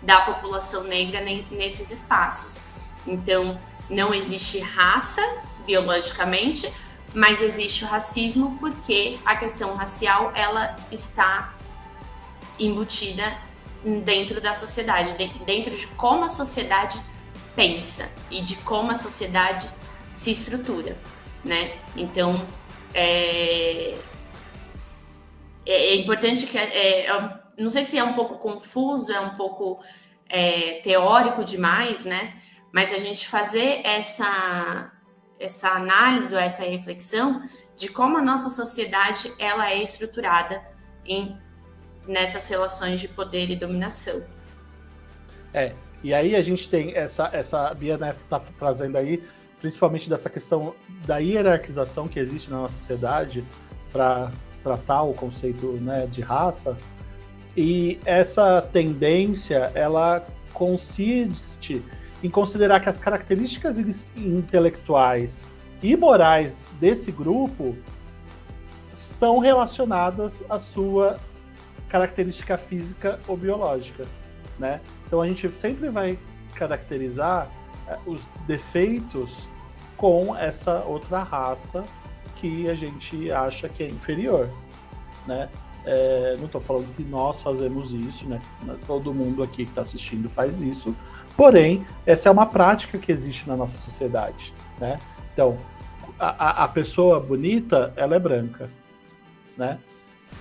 da população negra nesses espaços. Então, não existe raça biologicamente, mas existe o racismo porque a questão racial ela está embutida dentro da sociedade, dentro de como a sociedade pensa e de como a sociedade se estrutura, né? Então, é importante que... não sei se é um pouco confuso, é um pouco teórico demais, né? Mas a gente fazer essa análise ou essa reflexão de como a nossa sociedade ela é estruturada nessas relações de poder e dominação. E aí a gente tem essa Bia, né, tá trazendo aí, principalmente dessa questão da hierarquização que existe na nossa sociedade para tratar o conceito, né, de raça, e essa tendência, ela consiste em considerar que as características intelectuais e morais desse grupo estão relacionadas à sua característica física ou biológica, né? Então a gente sempre vai caracterizar os defeitos com essa outra raça que a gente acha que é inferior, né? Não estou falando que nós fazemos isso, né? Todo mundo aqui que está assistindo faz isso, porém, essa é uma prática que existe na nossa sociedade, né? Então, a pessoa bonita, ela é branca, né?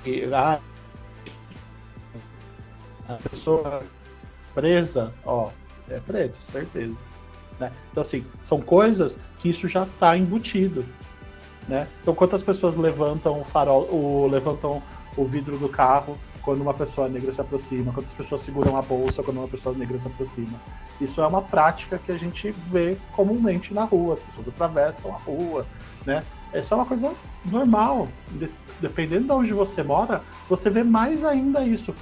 E a pessoa presa, é preto, certeza, né? Então, assim, são coisas que isso já está embutido, né? Então, quantas pessoas levantam o farol, levantam o vidro do carro quando uma pessoa negra se aproxima, quantas pessoas seguram a bolsa quando uma pessoa negra se aproxima? Isso é uma prática que a gente vê comumente na rua, as pessoas atravessam a rua, né? Isso é uma coisa normal. Dependendo de onde você mora, você vê mais ainda isso.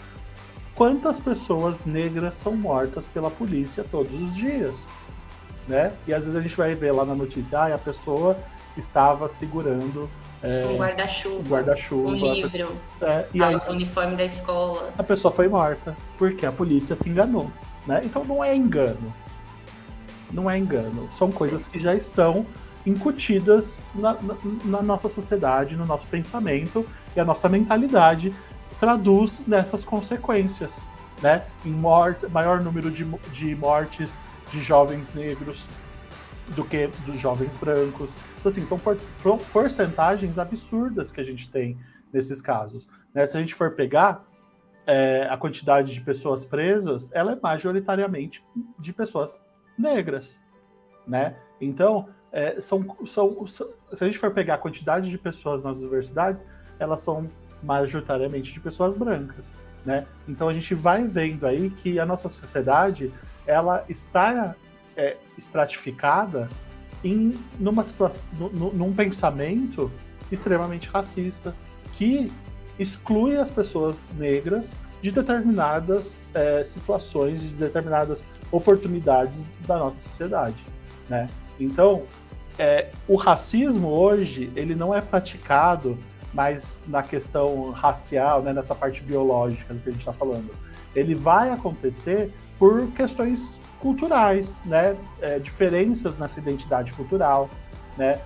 Quantas pessoas negras são mortas pela polícia todos os dias, né? E às vezes a gente vai ver lá na notícia, a pessoa estava segurando um guarda-chuva, um livro, e aí, o uniforme da escola. A pessoa foi morta porque a polícia se enganou, né? Então não é engano. Não é engano. São coisas que já estão incutidas na nossa sociedade, no nosso pensamento, e a nossa mentalidade traduz nessas consequências, né? Em maior número de mortes de jovens negros do que dos jovens brancos. Então, assim, são porcentagens absurdas que a gente tem nesses casos, né? Se a gente for pegar a quantidade de pessoas presas, ela é majoritariamente de pessoas negras, né? Então, se a gente for pegar a quantidade de pessoas nas universidades, elas são majoritariamente de pessoas brancas, né? Então a gente vai vendo aí que a nossa sociedade ela está estratificada num pensamento extremamente racista que exclui as pessoas negras de determinadas situações, de determinadas oportunidades da nossa sociedade, né? Então, o racismo hoje, ele não é praticado mais na questão racial, né, nessa parte biológica do que a gente está falando. Ele vai acontecer por questões culturais, né, diferenças nessa identidade cultural, né.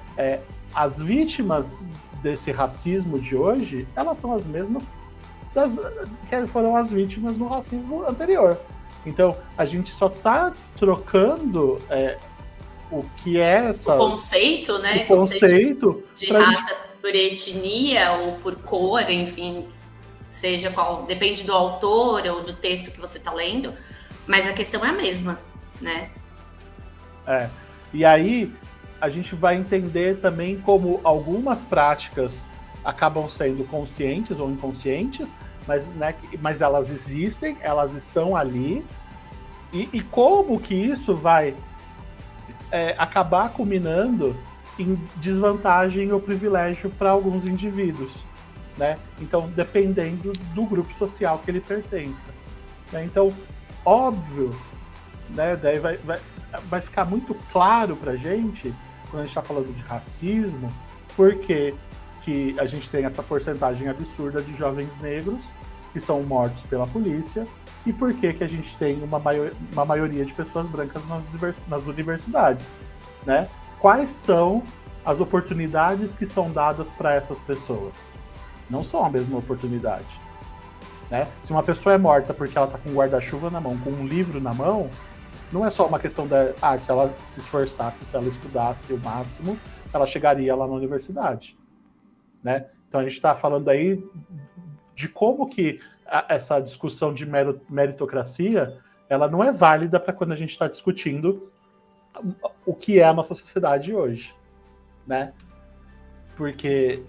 As vítimas desse racismo de hoje, elas são as mesmas que foram as vítimas no racismo anterior. Então, a gente só está trocando o que é essa... O conceito, né? O conceito de raça por etnia ou por cor, enfim, seja qual... Depende do autor ou do texto que você está lendo, mas a questão é a mesma, né? E aí, a gente vai entender também como algumas práticas acabam sendo conscientes ou inconscientes, mas elas existem, elas estão ali, e como que isso vai acabar culminando em desvantagem ou privilégio para alguns indivíduos, né? Então, dependendo do grupo social que ele pertença, né? Então, óbvio, né? Daí vai ficar muito claro para a gente, quando a gente está falando de racismo, porque que a gente tem essa porcentagem absurda de jovens negros que são mortos pela polícia, e por que a gente tem uma maioria de pessoas brancas nas universidades, né? Quais são as oportunidades que são dadas para essas pessoas? Não são a mesma oportunidade, né? Se uma pessoa é morta porque ela está com um guarda-chuva na mão, com um livro na mão, não é só uma questão se ela se esforçasse, se ela estudasse o máximo, ela chegaria lá na universidade, né? Então a gente está falando aí de como que essa discussão de meritocracia, ela não é válida para quando a gente está discutindo o que é a nossa sociedade hoje, né? Porque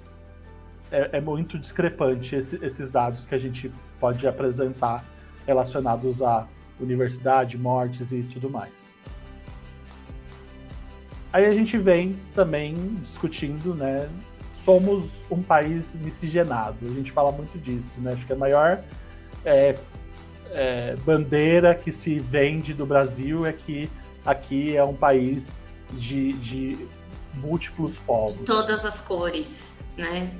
é muito discrepante esses dados que a gente pode apresentar relacionados à universidade, mortes e tudo mais. Aí a gente vem também discutindo, né? Somos um país miscigenado, a gente fala muito disso, né? Acho que a maior bandeira que se vende do Brasil é que aqui é um país de múltiplos povos. De todas as cores, né?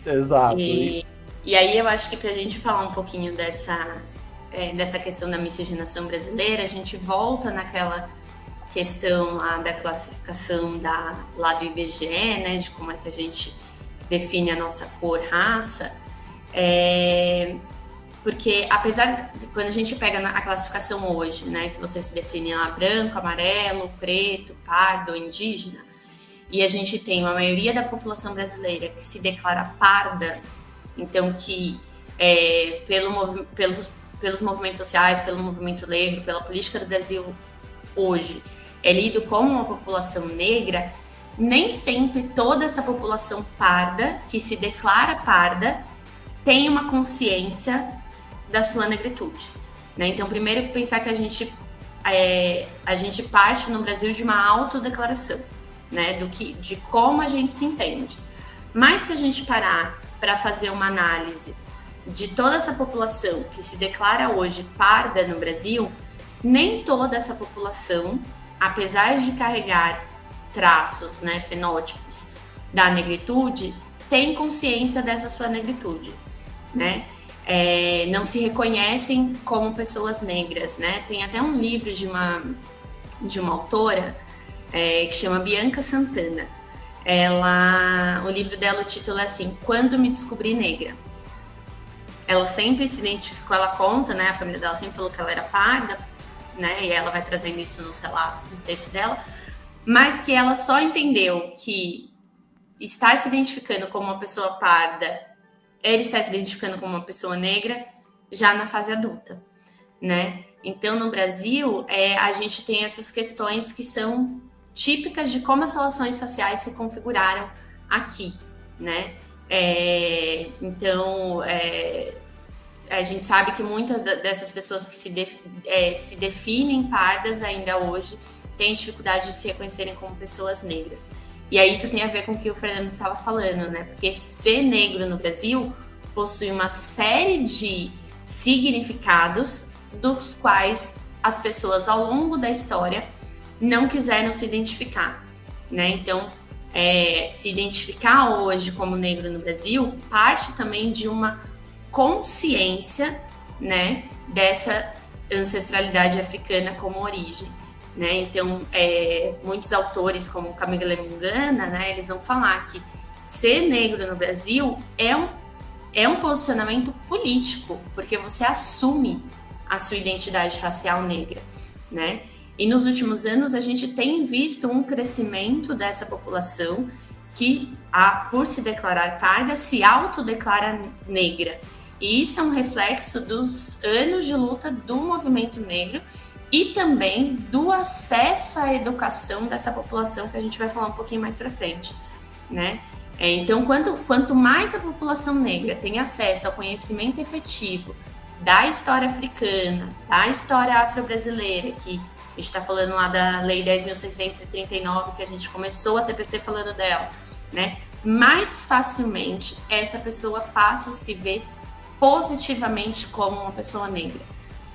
Exato. E aí eu acho que para a gente falar um pouquinho dessa questão da miscigenação brasileira, a gente volta naquela questão lá da classificação lá do IBGE, né, de como é que a gente define a nossa cor, raça, porque apesar de quando a gente pega a classificação hoje, né, que você se define lá branco, amarelo, preto, pardo, indígena, e a gente tem uma maioria da população brasileira que se declara parda, então que pelos movimentos sociais, pelo movimento negro, pela política do Brasil hoje, é lido como uma população negra, nem sempre toda essa população parda, que se declara parda, tem uma consciência da sua negritude, né? Então, primeiro, pensar que a gente parte no Brasil de uma autodeclaração, né? De como a gente se entende. Mas se a gente parar para fazer uma análise de toda essa população que se declara hoje parda no Brasil, nem toda essa população, apesar de carregar traços, né, fenótipos da negritude, tem consciência dessa sua negritude, né? Não se reconhecem como pessoas negras, né? Tem até um livro de uma autora que chama Bianca Santana. O livro dela, o título é assim, Quando Me Descobri Negra. Ela sempre se identificou, ela conta, né? A família dela sempre falou que ela era parda, né? E ela vai trazendo isso nos relatos do texto dela, mas que ela só entendeu que estar se identificando como uma pessoa parda, ela está se identificando como uma pessoa negra já na fase adulta, né? Então, no Brasil, a gente tem essas questões que são típicas de como as relações raciais se configuraram aqui, né? Então, a gente sabe que muitas dessas pessoas que se definem pardas ainda hoje têm dificuldade de se reconhecerem como pessoas negras. E aí isso tem a ver com o que o Fernando estava falando, né? Porque ser negro no Brasil possui uma série de significados dos quais as pessoas ao longo da história não quiseram se identificar, né? Então, se identificar hoje como negro no Brasil parte também de uma consciência, né, dessa ancestralidade africana como origem, né? Então, muitos autores como Camila Mungana, né, eles vão falar que ser negro no Brasil é um posicionamento político, porque você assume a sua identidade racial negra, né? E nos últimos anos a gente tem visto um crescimento dessa população que, por se declarar parda, se autodeclara negra. E isso é um reflexo dos anos de luta do movimento negro e também do acesso à educação dessa população, que a gente vai falar um pouquinho mais para frente, né? Então, quanto mais a população negra tem acesso ao conhecimento efetivo da história africana, da história afro-brasileira, que a gente está falando lá da Lei 10.639, que a gente começou a TPC falando dela, né? Mais facilmente essa pessoa passa a se ver positivamente como uma pessoa negra,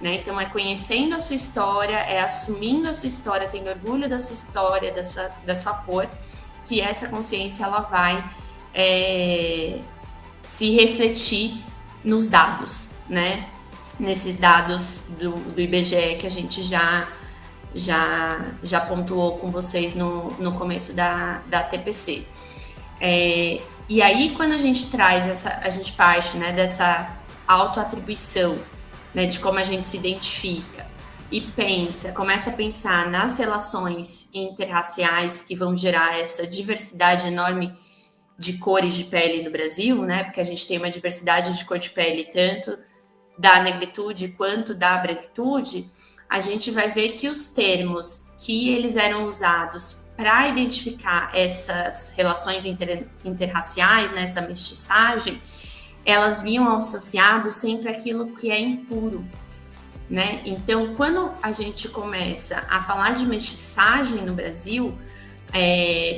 né? Então, conhecendo a sua história, assumindo a sua história, tendo orgulho da sua história, da sua cor, que essa consciência ela vai se refletir nos dados, né? Nesses dados do IBGE que a gente já pontuou com vocês no começo da TPC. E aí, quando a gente traz a gente parte, né, dessa autoatribuição, né, de como a gente se identifica e começa a pensar nas relações interraciais que vão gerar essa diversidade enorme de cores de pele no Brasil, né, porque a gente tem uma diversidade de cor de pele tanto da negritude quanto da branquitude, a gente vai ver que os termos que eles eram usados para identificar essas relações interraciais, né, essa mestiçagem, elas vinham associados sempre àquilo que é impuro, né? Então, quando a gente começa a falar de mestiçagem no Brasil,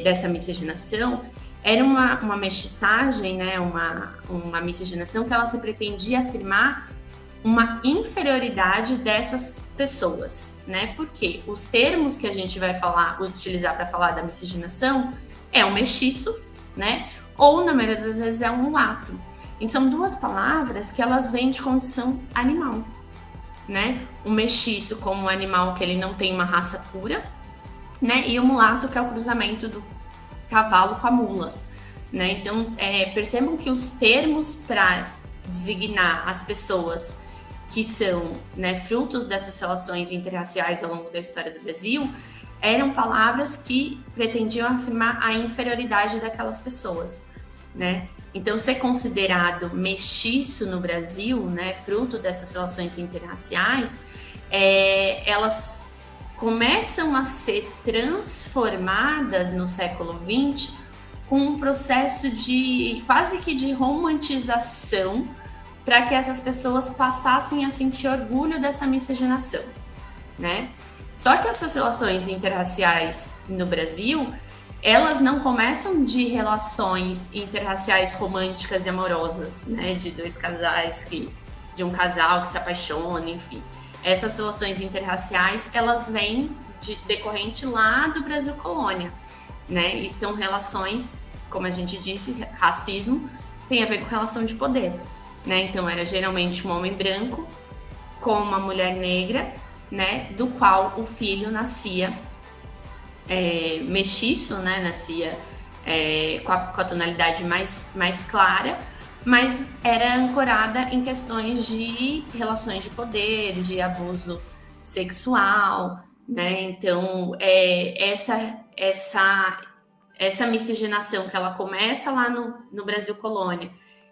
dessa miscigenação, era uma mestiçagem, né, uma miscigenação que ela se pretendia afirmar uma inferioridade dessas pessoas, né? Porque os termos que a gente vai utilizar para falar da miscigenação é um mestiço, né? Ou, na maioria das vezes, é um mulato. Então, são duas palavras que elas vêm de condição animal, né? O mestiço como um animal que ele não tem uma raça pura, né? E o mulato, que é o cruzamento do cavalo com a mula, né? Então, percebam que os termos para designar as pessoas que são, né, frutos dessas relações interraciais ao longo da história do Brasil, eram palavras que pretendiam afirmar a inferioridade daquelas pessoas, né? Então, ser considerado mestiço no Brasil, né, fruto dessas relações interraciais, elas começam a ser transformadas no século XX com um processo quase que de romantização para que essas pessoas passassem a sentir orgulho dessa miscigenação, né? Só que essas relações interraciais no Brasil, elas não começam de relações interraciais românticas e amorosas, né? De dois casais de um casal que se apaixona, enfim. Essas relações interraciais, elas vêm decorrente lá do Brasil colônia, né? E são relações, como a gente disse, racismo tem a ver com relação de poder, né? Então, era geralmente um homem branco com uma mulher negra, né? Do qual o filho nascia mestiço, né? Nascia com a tonalidade mais clara, mas era ancorada em questões de relações de poder, de abuso sexual, né? Então, essa miscigenação que ela começa lá no Brasil colônia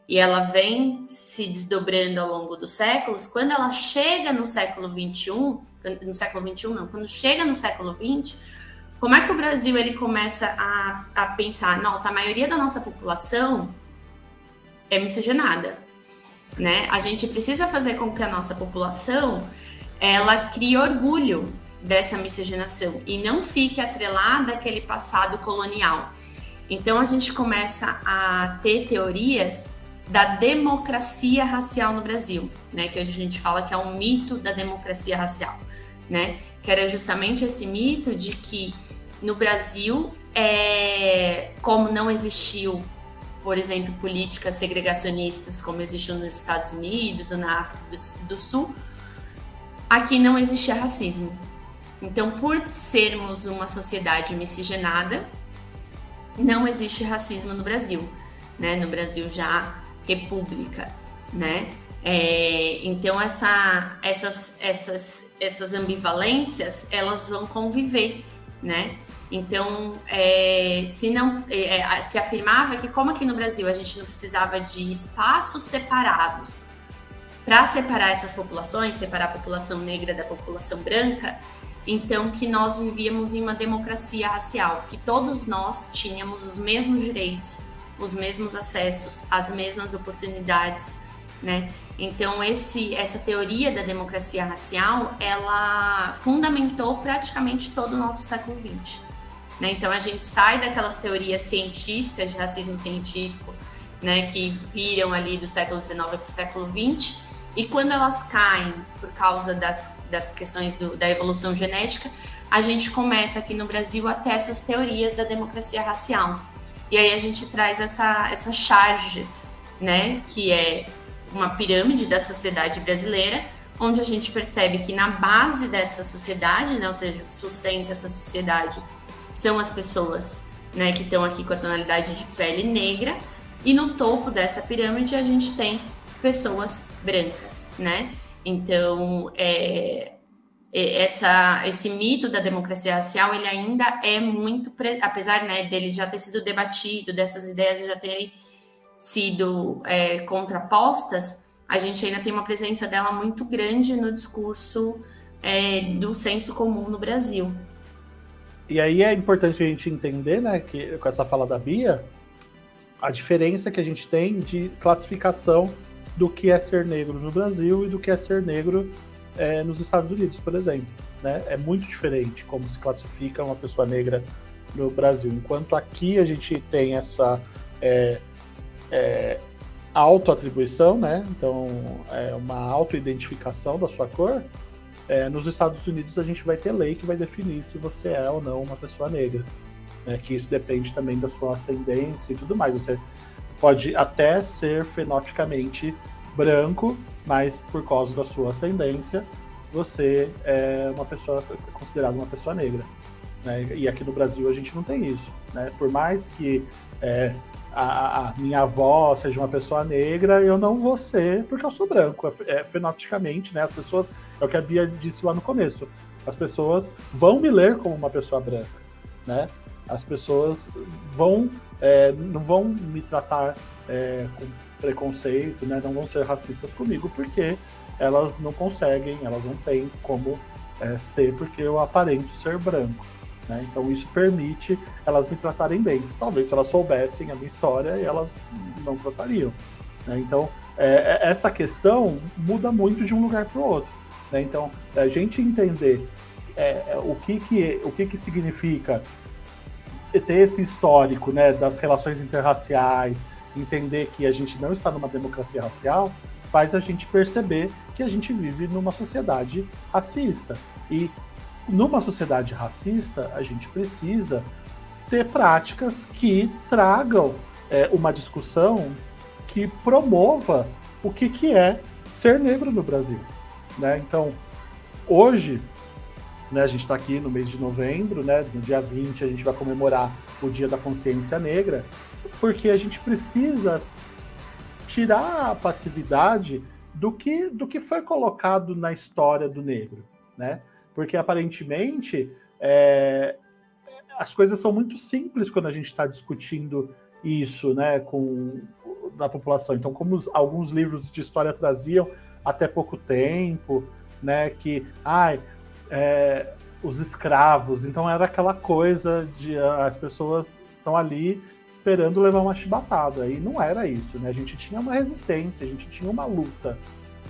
e ela vem se desdobrando ao longo dos séculos, quando ela chega no século XXI, quando chega no século XX, como é que o Brasil ele começa a pensar, nossa, a maioria da nossa população é miscigenada, né? A gente precisa fazer com que a nossa população ela crie orgulho dessa miscigenação e não fique atrelada àquele passado colonial. Então, a gente começa a ter teorias da democracia racial no Brasil, né? Que a gente fala que é um mito da democracia racial, né? Que era justamente esse mito de que no Brasil, como não existiu, por exemplo, políticas segregacionistas como existiu nos Estados Unidos ou na África do Sul, aqui não existia racismo. Então, por sermos uma sociedade miscigenada, não existe racismo no Brasil, né? No Brasil já república, né? Então essas ambivalências elas vão conviver, né? Então se afirmava que como aqui no Brasil a gente não precisava de espaços separados para separar essas populações, separar a população negra da população branca, então que nós vivíamos em uma democracia racial, que todos nós tínhamos os mesmos direitos, os mesmos acessos, as mesmas oportunidades, né? Então essa teoria da democracia racial, ela fundamentou praticamente todo o nosso século XX, né? Então a gente sai daquelas teorias científicas de racismo científico, né, que viram ali do século XIX para o século XX, e quando elas caem por causa das questões da evolução genética, a gente começa aqui no Brasil a ter essas teorias da democracia racial. E aí a gente traz essa charge, né, que é uma pirâmide da sociedade brasileira, onde a gente percebe que na base dessa sociedade, né, ou seja, sustenta essa sociedade, são as pessoas, né, que estão aqui com a tonalidade de pele negra, e no topo dessa pirâmide a gente tem pessoas brancas, né? Então, esse mito da democracia racial, ele ainda é muito, apesar, né, dele já ter sido debatido, dessas ideias já terem sido contrapostas, a gente ainda tem uma presença dela muito grande no discurso do senso comum no Brasil. E aí é importante a gente entender, né, que com essa fala da Bia, a diferença que a gente tem de classificação do que é ser negro no Brasil e do que é ser negro nos Estados Unidos, por exemplo, né? É muito diferente como se classifica uma pessoa negra no Brasil. Enquanto aqui a gente tem essa autoatribuição, né? Então, uma autoidentificação da sua cor. Nos Estados Unidos a gente vai ter lei que vai definir se você é ou não uma pessoa negra, né? Que isso depende também da sua ascendência e tudo mais. Você pode até ser fenotipicamente branco, mas por causa da sua ascendência, você é considerada uma pessoa negra, né? E aqui no Brasil a gente não tem isso, né? Por mais que a minha avó seja uma pessoa negra, eu não vou ser porque eu sou branco. Fenotipicamente, né? As pessoas, é o que a Bia disse lá no começo, as pessoas vão me ler como uma pessoa branca, né? As pessoas não vão me tratar com preconceito, né? Não vão ser racistas comigo, porque elas não conseguem, elas não têm como ser, porque eu aparento ser branco, né? Então isso permite elas me tratarem bem. Talvez se elas soubessem a minha história, elas não tratariam, né? Então essa questão muda muito de um lugar para o outro, né? Então a gente entender o que significa ter esse histórico, né, das relações interraciais, entender que a gente não está numa democracia racial, faz a gente perceber que a gente vive numa sociedade racista. E numa sociedade racista, a gente precisa ter práticas que tragam uma discussão que promova o que é ser negro no Brasil, né? Então, hoje, né, a gente está aqui no mês de novembro, né, no dia 20 a gente vai comemorar o Dia da Consciência Negra, porque a gente precisa tirar a passividade do que foi colocado na história do negro, né? Porque aparentemente as coisas são muito simples quando a gente está discutindo isso, né, na população. Então, como alguns livros de história traziam até pouco tempo, né, que os escravos, então era aquela coisa de as pessoas estão ali esperando levar uma chibatada, e não era isso, né? A gente tinha uma resistência, a gente tinha uma luta,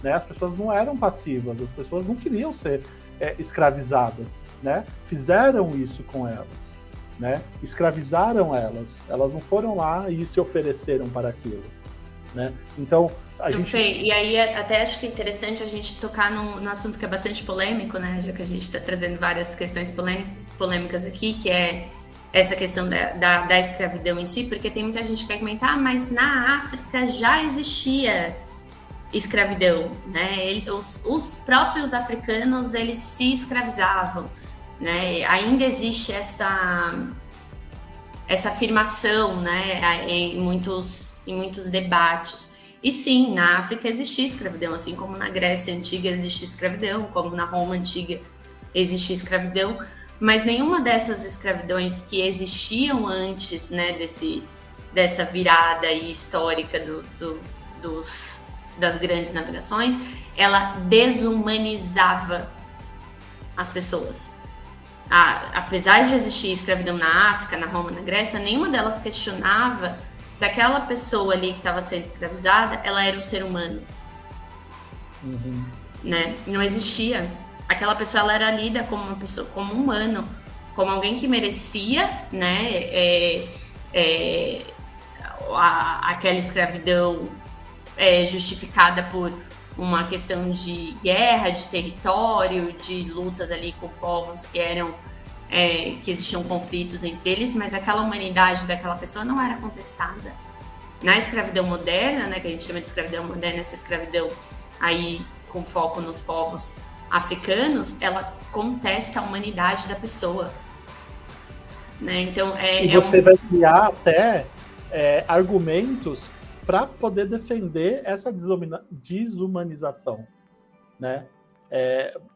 né? As pessoas não eram passivas, as pessoas não queriam ser escravizadas, né? Fizeram isso com elas, né? Escravizaram elas não foram lá e se ofereceram para aquilo, né? Então, a gente... Fê, e aí até acho que é interessante a gente tocar num assunto que é bastante polêmico, né? Já que a gente está trazendo várias questões polêmicas aqui, que é essa questão da escravidão em si, porque tem muita gente que argumenta, mas na África já existia escravidão, né? Os próprios africanos, eles se escravizavam, né? Ainda existe essa afirmação, né? Em muitos debates. E sim, na África existia escravidão, assim como na Grécia Antiga existia escravidão, como na Roma Antiga existia escravidão, mas nenhuma dessas escravidões que existiam antes, né, dessa virada aí histórica das grandes navegações, ela desumanizava as pessoas. Apesar de existir escravidão na África, na Roma, na Grécia, nenhuma delas questionava se aquela pessoa ali que estava sendo escravizada, ela era um ser humano. Uhum. Né? Não existia. Aquela pessoa, ela era lida como uma pessoa, como um humano, como alguém que merecia, né, aquela escravidão justificada por uma questão de guerra, de território, de lutas ali com povos que eram que existiam conflitos entre eles, mas aquela humanidade daquela pessoa não era contestada. Na escravidão moderna, né, que a gente chama de escravidão moderna, essa escravidão aí com foco nos povos africanos, ela contesta a humanidade da pessoa. Né? Então, e você vai criar até argumentos para poder defender essa desumanização, né?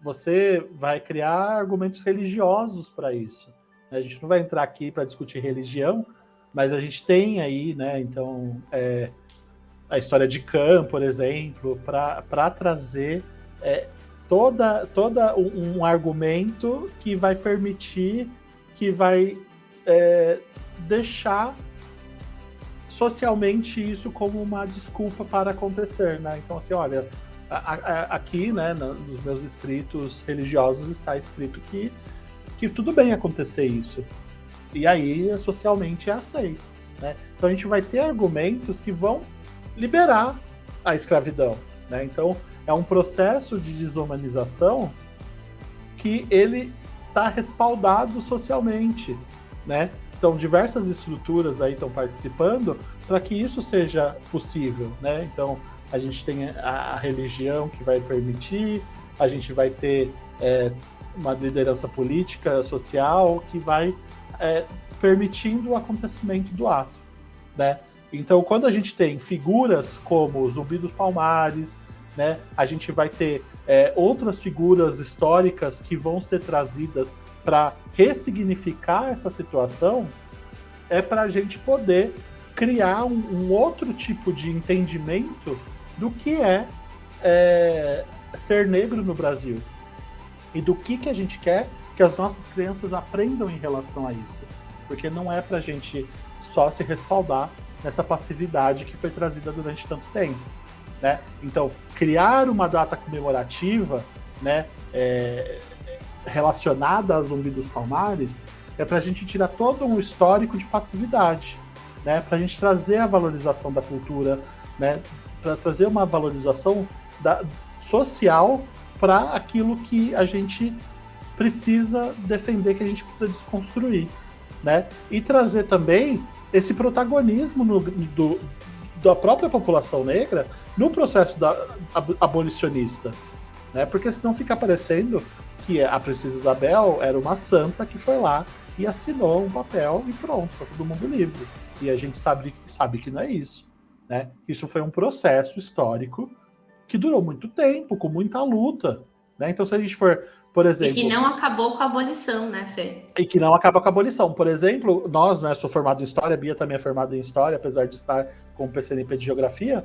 Você vai criar argumentos religiosos para isso. A gente não vai entrar aqui para discutir religião, mas a gente tem aí, né? Então, a história de Kant, por exemplo, para trazer toda um argumento que vai permitir, que vai deixar socialmente isso como uma desculpa para acontecer, né? Então, assim, olha, aqui, né, nos meus escritos religiosos está escrito que tudo bem acontecer isso. E aí, socialmente, é aceito, né? Então, a gente vai ter argumentos que vão liberar a escravidão, né? Então, é um processo de desumanização que ele está respaldado socialmente, né? Então, diversas estruturas aí estão participando para que isso seja possível, né? Então, a gente tem a religião que vai permitir, a gente vai ter uma liderança política, social, que vai permitindo o acontecimento do ato, né? Então, quando a gente tem figuras como o Zumbi dos Palmares, né, a gente vai ter outras figuras históricas que vão ser trazidas para ressignificar essa situação, para a gente poder criar um outro tipo de entendimento do que é ser negro no Brasil e do que a gente quer que as nossas crianças aprendam em relação a isso, porque não é para a gente só se respaldar nessa passividade que foi trazida durante tanto tempo, né? Então, criar uma data comemorativa, né, relacionada a Zumbi dos Palmares, é para a gente tirar todo um histórico de passividade, né? Para a gente trazer a valorização da cultura, né? Para trazer uma valorização social para aquilo que a gente precisa defender, que a gente precisa desconstruir, né? E trazer também esse protagonismo da própria população negra no processo abolicionista, né? Porque senão fica parecendo que a Princesa Isabel era uma santa que foi lá e assinou um papel e pronto, tá todo mundo livre. E a gente sabe que não é isso, né? Isso foi um processo histórico que durou muito tempo, com muita luta, né? Então, se a gente for, por exemplo... E que não acabou com a abolição, né, Fê? E que não acaba com a abolição. Por exemplo, nós, né, sou formado em História, a Bia também é formada em História, apesar de estar com o PCNP de Geografia,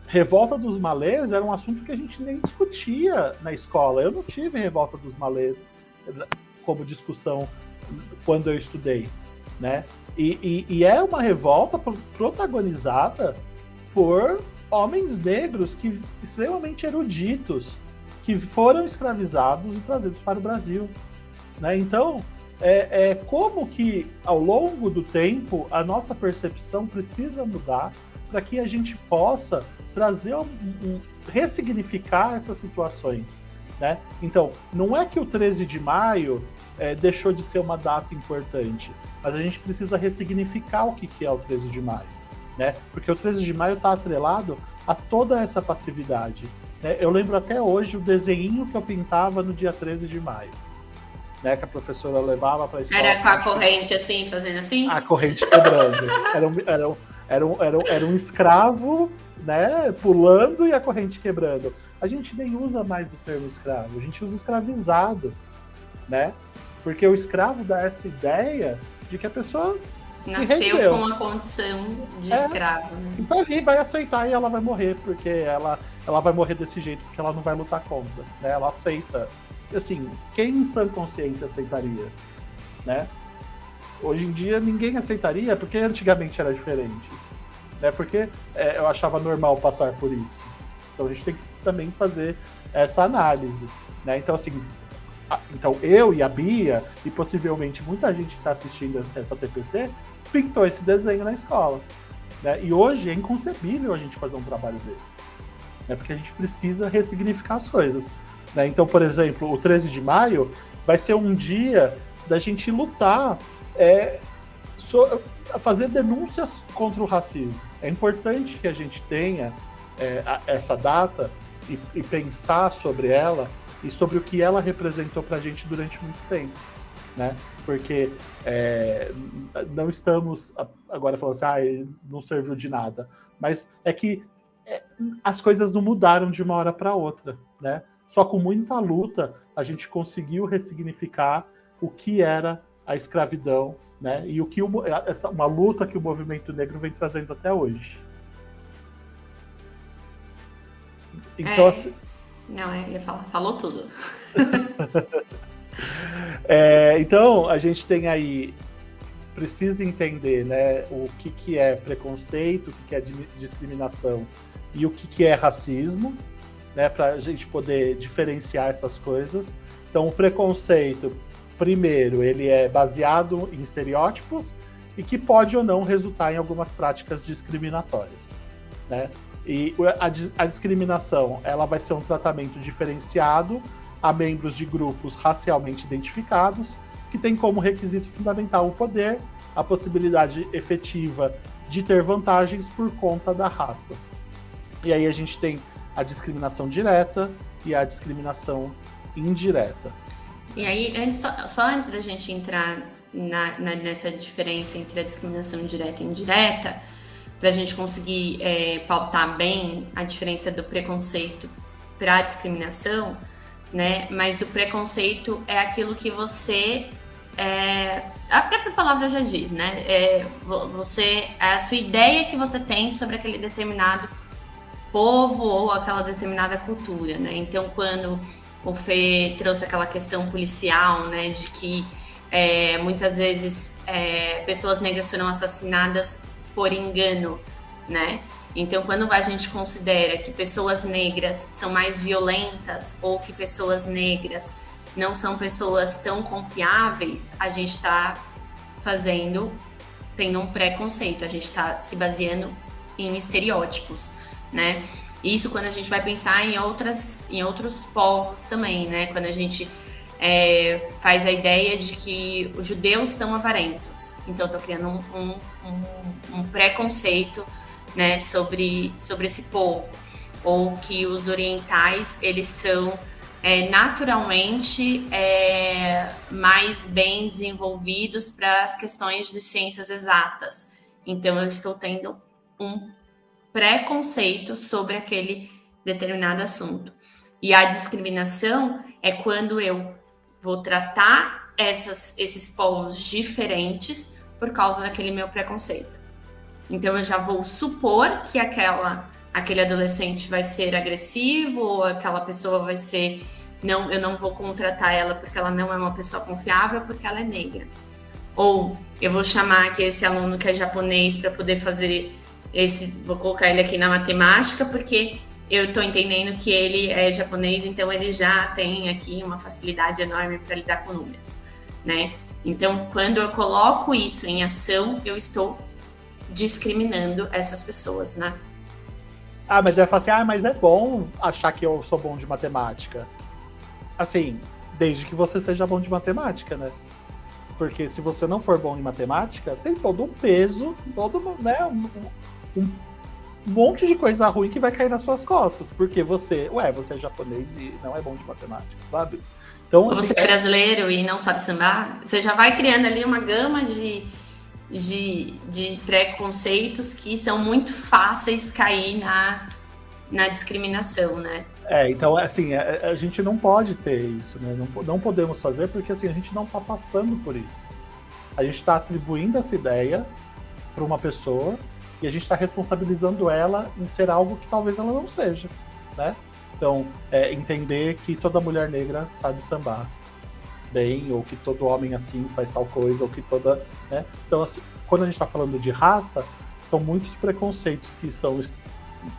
Revolta dos Malês era um assunto que a gente nem discutia na escola. Eu não tive Revolta dos Malês como discussão quando eu estudei, né? E é uma revolta protagonizada por homens negros extremamente eruditos, que foram escravizados e trazidos para o Brasil, né? Então, como que ao longo do tempo a nossa percepção precisa mudar para que a gente possa trazer ressignificar essas situações, né? Então, não é que o 13 de maio deixou de ser uma data importante, mas a gente precisa ressignificar o que é o 13 de maio, né? Porque o 13 de maio está atrelado a toda essa passividade, né? Eu lembro até hoje o desenho que eu pintava no dia 13 de maio, né? Que a professora levava para a escola. Era com a corrente assim, fazendo assim? A corrente quebrando. Era um escravo, né, pulando e a corrente quebrando. A gente nem usa mais o termo escravo, a gente usa escravizado, né? Porque o escravo dá essa ideia de que a pessoa nasceu com a condição de escravo, né? Então ele vai aceitar e ela vai morrer, porque ela vai morrer desse jeito, porque ela não vai lutar contra, né? Ela aceita. Assim, quem em sã consciência aceitaria, né? Hoje em dia ninguém aceitaria, porque antigamente era diferente, né? Porque eu achava normal passar por isso. Então a gente tem que também fazer essa análise, né? Então assim, então eu e a Bia, e possivelmente muita gente que está assistindo essa TPC, pintou esse desenho na escola, né? E hoje é inconcebível a gente fazer um trabalho desse, né? Porque a gente precisa ressignificar as coisas, né? Então, por exemplo, o 13 de maio vai ser um dia da gente lutar, fazer denúncias contra o racismo. É importante que a gente tenha essa data e pensar sobre ela e sobre o que ela representou para a gente durante muito tempo, né? Porque não estamos agora falando assim, não serviu de nada, mas é que as coisas não mudaram de uma hora para outra, né? Só com muita luta a gente conseguiu ressignificar o que era a escravidão, né? E o que uma luta que o movimento negro vem trazendo até hoje. Então, assim... Não, eu ia falar, falou tudo. Então, a gente tem aí, precisa entender, né, o que é preconceito, o que é discriminação e o que é racismo, né, para a gente poder diferenciar essas coisas. Então, o preconceito, primeiro, ele é baseado em estereótipos e que pode ou não resultar em algumas práticas discriminatórias, né? E a discriminação, ela vai ser um tratamento diferenciado a membros de grupos racialmente identificados, que tem como requisito fundamental o poder, a possibilidade efetiva de ter vantagens por conta da raça. E aí a gente tem a discriminação direta e a discriminação indireta. E aí, só antes da gente entrar nessa diferença entre a discriminação direta e indireta, para a gente conseguir pautar bem a diferença do preconceito para a discriminação, né? Mas o preconceito é aquilo que você... a própria palavra já diz, né? A sua ideia que você tem sobre aquele determinado povo ou aquela determinada cultura, né? Então, quando o Fê trouxe aquela questão policial, né? De que muitas vezes pessoas negras foram assassinadas por engano, né? Então, quando a gente considera que pessoas negras são mais violentas ou que pessoas negras não são pessoas tão confiáveis, a gente está tendo um preconceito, a gente está se baseando em estereótipos, né? Isso quando a gente vai pensar em outros povos também, né? Quando a gente faz a ideia de que os judeus são avarentos. Então, estou criando um preconceito, né, sobre esse povo. Ou que os orientais, eles são naturalmente mais bem desenvolvidos para as questões de ciências exatas. Então, eu estou tendo um preconceito sobre aquele determinado assunto. E a discriminação é quando eu vou tratar esses povos diferentes por causa daquele meu preconceito. Então, eu já vou supor que aquele adolescente vai ser agressivo, ou aquela pessoa vai ser... eu não vou contratar ela porque ela não é uma pessoa confiável, porque ela é negra. Ou eu vou chamar aqui esse aluno que é japonês para poder fazer vou colocar ele aqui na matemática, porque eu estou entendendo que ele é japonês, então ele já tem aqui uma facilidade enorme para lidar com números, né? Então, quando eu coloco isso em ação, eu estou discriminando essas pessoas, né? Mas vai falar assim, mas é bom achar que eu sou bom de matemática. Assim, desde que você seja bom de matemática, né? Porque se você não for bom em matemática, tem todo um peso, né, um monte de coisa ruim que vai cair nas suas costas. Porque você é japonês e não é bom de matemática, sabe? Então, ou você é brasileiro e não sabe sambar, você já vai criando ali uma gama de preconceitos que são muito fáceis cair na discriminação, né? Então, assim, a gente não pode ter isso, né? Não podemos fazer porque, assim, a gente não está passando por isso. A gente está atribuindo essa ideia para uma pessoa e a gente está responsabilizando ela em ser algo que talvez ela não seja, né? Então, entender que toda mulher negra sabe sambar bem, ou que todo homem assim faz tal coisa, ou que toda... né? Então, assim, quando a gente está falando de raça, são muitos preconceitos que são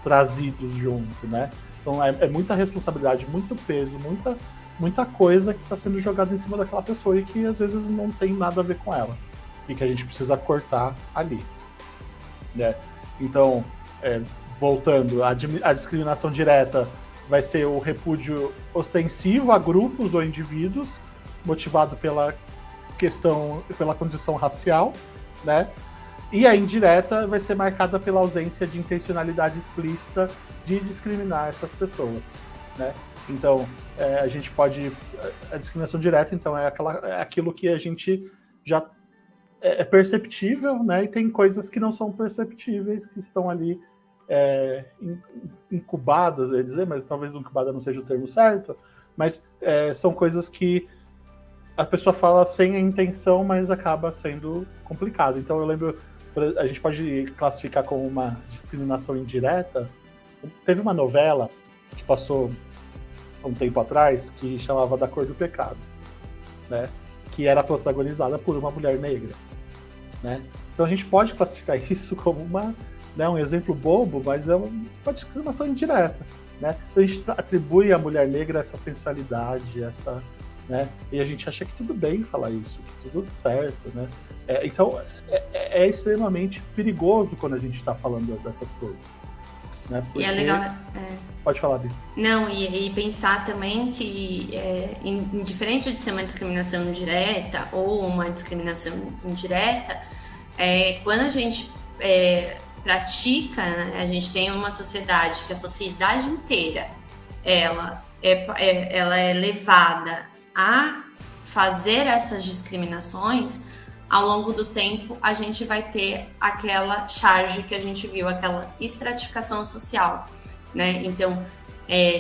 trazidos junto, né? Então é muita responsabilidade, muito peso, muita coisa que está sendo jogada em cima daquela pessoa e que às vezes não tem nada a ver com ela e que a gente precisa cortar ali, né? Então, voltando, a discriminação direta vai ser o repúdio ostensivo a grupos ou indivíduos motivado pela condição racial, né? E a indireta vai ser marcada pela ausência de intencionalidade explícita de discriminar essas pessoas, né? Então, a gente pode... A discriminação direta, então, é aquilo que a gente já... É perceptível, né? E tem coisas que não são perceptíveis, que estão ali incubadas, eu ia dizer, mas talvez incubada não seja o termo certo, mas são coisas que a pessoa fala sem a intenção, mas acaba sendo complicado. Então, eu lembro... A gente pode classificar como uma discriminação indireta. Teve uma novela que passou um tempo atrás que chamava Da Cor do Pecado, né? Que era protagonizada por uma mulher negra, né? Então a gente pode classificar isso como um exemplo bobo, mas é uma discriminação indireta, né? Então a gente atribui à mulher negra essa sensualidade, né? E a gente acha que tudo bem falar isso, que tudo certo, né? Então é extremamente perigoso quando a gente está falando dessas coisas, né? Porque... E é legal. Pode falar, Bia. Não, e pensar também que, indiferente de ser uma discriminação direta ou uma discriminação indireta, quando a gente pratica, né, a gente tem uma sociedade que a sociedade inteira ela é levada a fazer essas discriminações. Ao longo do tempo, a gente vai ter aquela charge que a gente viu, aquela estratificação social, né? Então,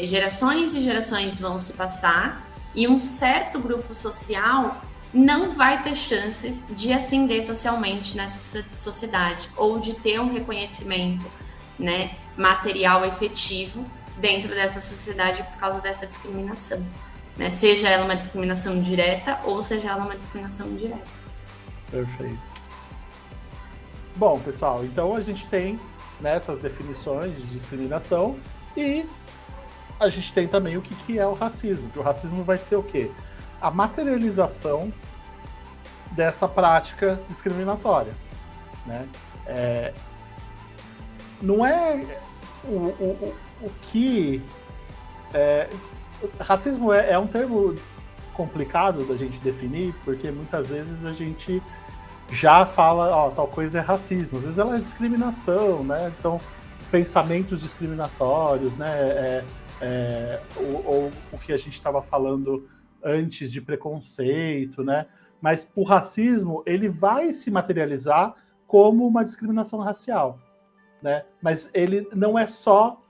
gerações e gerações vão se passar e um certo grupo social não vai ter chances de ascender socialmente nessa sociedade ou de ter um reconhecimento, né, material efetivo dentro dessa sociedade por causa dessa discriminação, né? Seja ela uma discriminação direta ou seja ela uma discriminação indireta. Perfeito. Bom, pessoal, então a gente tem essas definições de discriminação e a gente tem também o que é o racismo. Que o racismo vai ser o quê? A materialização dessa prática discriminatória, né? Não é o que... racismo é um termo complicado da gente definir, porque muitas vezes a gente já fala, tal coisa é racismo, às vezes ela é discriminação, né? Então, pensamentos discriminatórios, né? Ou o que a gente estava falando antes de preconceito, né? Mas o racismo, ele vai se materializar como uma discriminação racial, né? Mas ele não é só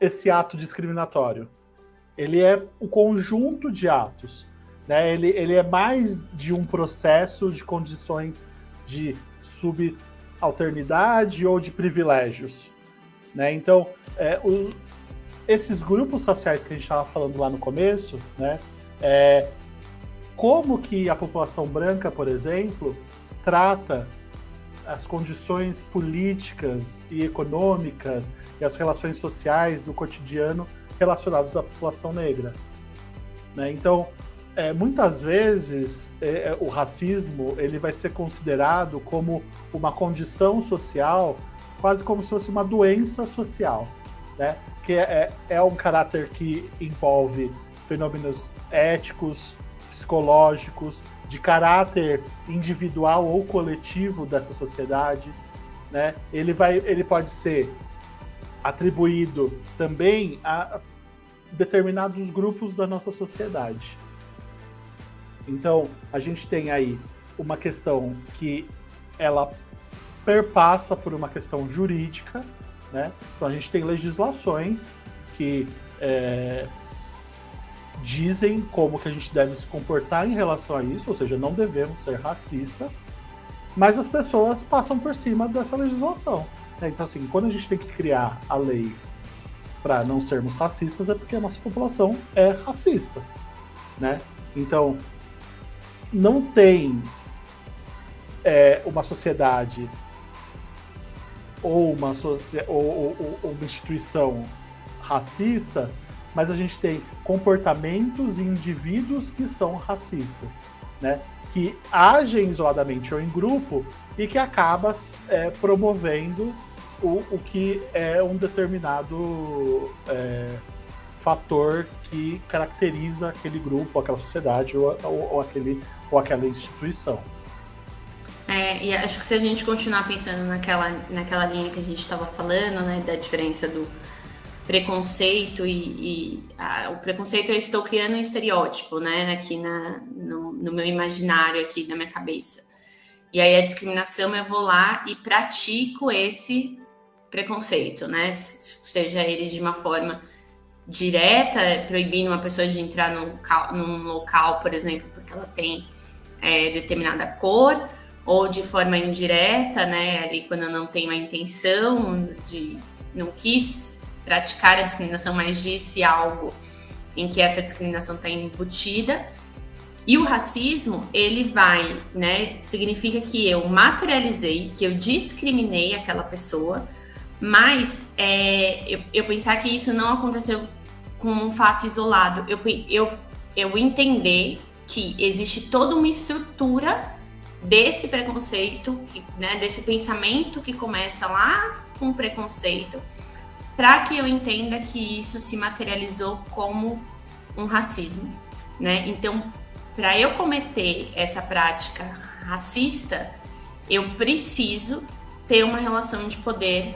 esse ato discriminatório, ele é o conjunto de atos, né? Ele é mais de um processo de condições de subalternidade ou de privilégios, né? Então, esses grupos raciais que a gente estava falando lá no começo, né? Como que a população branca, por exemplo, trata as condições políticas e econômicas e as relações sociais do cotidiano relacionadas à população negra, né? Então, muitas vezes o racismo ele vai ser considerado como uma condição social, quase como se fosse uma doença social, né? Que é um caráter que envolve fenômenos éticos, psicológicos, de caráter individual ou coletivo dessa sociedade, né? Ele pode ser atribuído também a determinados grupos da nossa sociedade. Então, a gente tem aí uma questão que ela perpassa por uma questão jurídica, né? Então, a gente tem legislações que dizem como que a gente deve se comportar em relação a isso, ou seja, não devemos ser racistas, mas as pessoas passam por cima dessa legislação, né? Então, assim, quando a gente tem que criar a lei para não sermos racistas, é porque a nossa população é racista, né? Então, não tem uma sociedade ou uma instituição racista, mas a gente tem comportamentos e indivíduos que são racistas, né? Que agem isoladamente ou em grupo e que acaba promovendo o que é um determinado fator que caracteriza aquele grupo, aquela sociedade ou aquela instituição. E acho que se a gente continuar pensando naquela linha que a gente estava falando, né, da diferença do preconceito o preconceito, eu estou criando um estereótipo, né, aqui no meu imaginário, aqui na minha cabeça. E aí a discriminação, eu vou lá e pratico esse preconceito, né, seja ele de uma forma direta, proibindo uma pessoa de entrar num local, por exemplo, porque ela tem determinada cor, ou de forma indireta, né, ali quando eu não tenho a intenção não quis praticar a discriminação, mas disse algo em que essa discriminação está embutida. E o racismo, ele vai, né, significa que eu materializei, que eu discriminei aquela pessoa, mas eu pensar que isso não aconteceu com um fato isolado, eu entender que existe toda uma estrutura desse preconceito, né, desse pensamento que começa lá com o preconceito, para que eu entenda que isso se materializou como um racismo, né? Então, para eu cometer essa prática racista, eu preciso ter uma relação de poder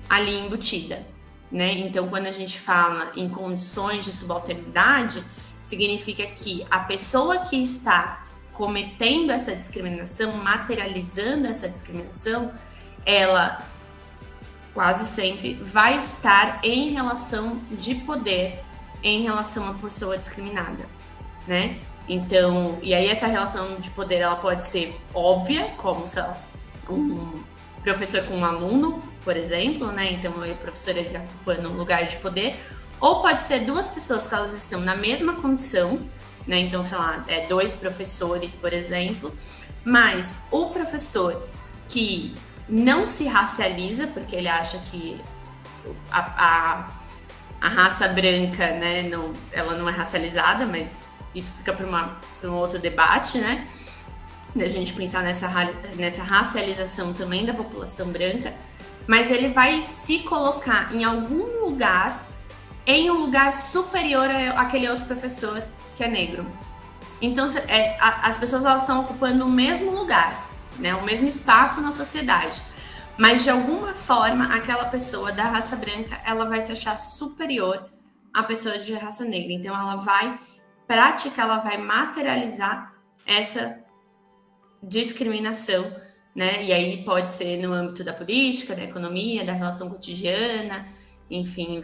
ali embutida, né? Então, quando a gente fala em condições de subalternidade, significa que a pessoa que está cometendo essa discriminação, materializando essa discriminação, ela quase sempre vai estar em relação de poder em relação à pessoa discriminada, né? Então, e aí essa relação de poder, ela pode ser óbvia, como sei lá, um professor com um aluno, por exemplo, né? Então, o professor está ocupando um lugar de poder, ou pode ser duas pessoas que elas estão na mesma condição, né? Então, sei lá, 2 professores, por exemplo, mas o professor que não se racializa, porque ele acha que a raça branca, né, ela não é racializada, mas isso fica para um outro debate, né? Da gente pensar nessa racialização também da população branca, mas ele vai se colocar em algum lugar, em um lugar superior àquele outro professor que é negro. Então, as pessoas elas estão ocupando o mesmo lugar, né, o mesmo espaço na sociedade, mas de alguma forma aquela pessoa da raça branca ela vai se achar superior à pessoa de raça negra. Então ela vai praticar, ela vai materializar essa discriminação, né? E aí pode ser no âmbito da política, da economia, da relação cotidiana, enfim,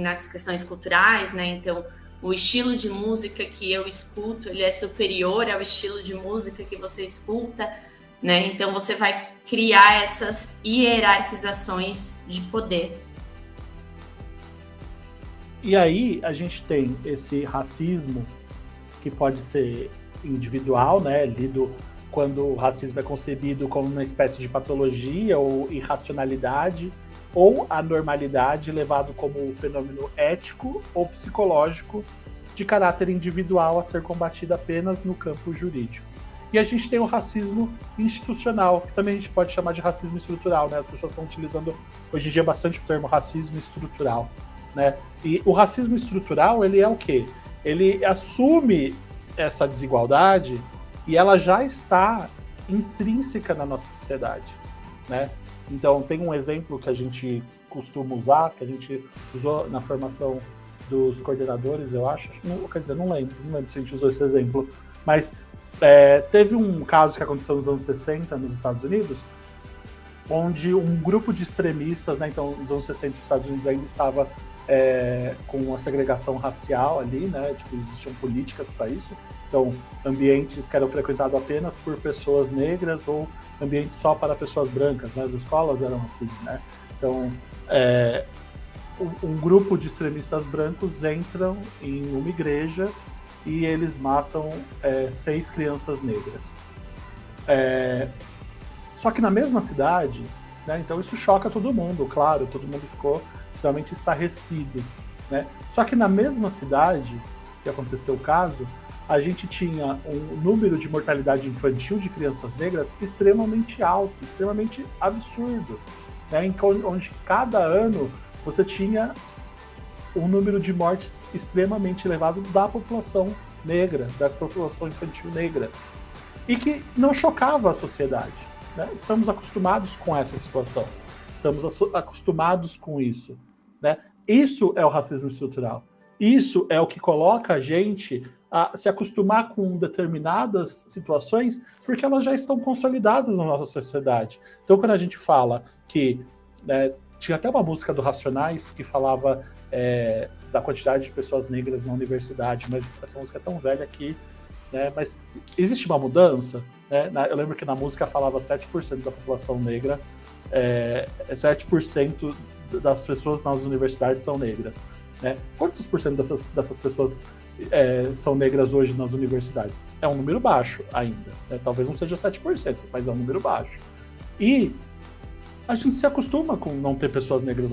nas questões culturais, né? Então o estilo de música que eu escuto, ele é superior ao estilo de música que você escuta, né? Então você vai criar essas hierarquizações de poder. E aí a gente tem esse racismo que pode ser individual, né? Lido quando o racismo é concebido como uma espécie de patologia ou irracionalidade, ou a normalidade levado como um fenômeno ético ou psicológico de caráter individual a ser combatido apenas no campo jurídico. E a gente tem o racismo institucional, que também a gente pode chamar de racismo estrutural, né? As pessoas estão utilizando hoje em dia bastante o termo racismo estrutural, né? E o racismo estrutural, ele é o quê? Ele assume essa desigualdade e ela já está intrínseca na nossa sociedade, né? Então, tem um exemplo que a gente costuma usar, que a gente usou na formação dos coordenadores, eu acho. Quer dizer, não lembro se a gente usou esse exemplo, mas teve um caso que aconteceu nos anos 60 nos Estados Unidos, onde um grupo de extremistas, né, então nos anos 60 os Estados Unidos ainda estava com a segregação racial ali, né, tipo, existiam políticas para isso, então ambientes que eram frequentados apenas por pessoas negras ou ambientes só para pessoas brancas, né, as escolas eram assim, né, então um grupo de extremistas brancos entram em uma igreja e eles matam 6 crianças negras. Só que na mesma cidade, né, então isso choca todo mundo, claro, todo mundo ficou extremamente estarrecido, né? Só que na mesma cidade que aconteceu o caso, a gente tinha um número de mortalidade infantil de crianças negras extremamente alto, extremamente absurdo, né? Onde cada ano você tinha um número de mortes extremamente elevado da população negra, da população infantil negra, e que não chocava a sociedade, né? Estamos acostumados com essa situação, estamos acostumados com isso, né? Isso é o racismo estrutural, isso é o que coloca a gente a se acostumar com determinadas situações, porque elas já estão consolidadas na nossa sociedade. Então, quando a gente fala que, né, tinha até uma música do Racionais que falava da quantidade de pessoas negras na universidade, mas essa música é tão velha que, né, mas existe uma mudança, né? Eu lembro que na música falava 7% da população negra, 7% das pessoas nas universidades são negras, né? Quantos por cento dessas pessoas são negras hoje nas universidades? É um número baixo ainda, né? Talvez não seja 7%, mas é um número baixo. E a gente se acostuma com não ter pessoas negras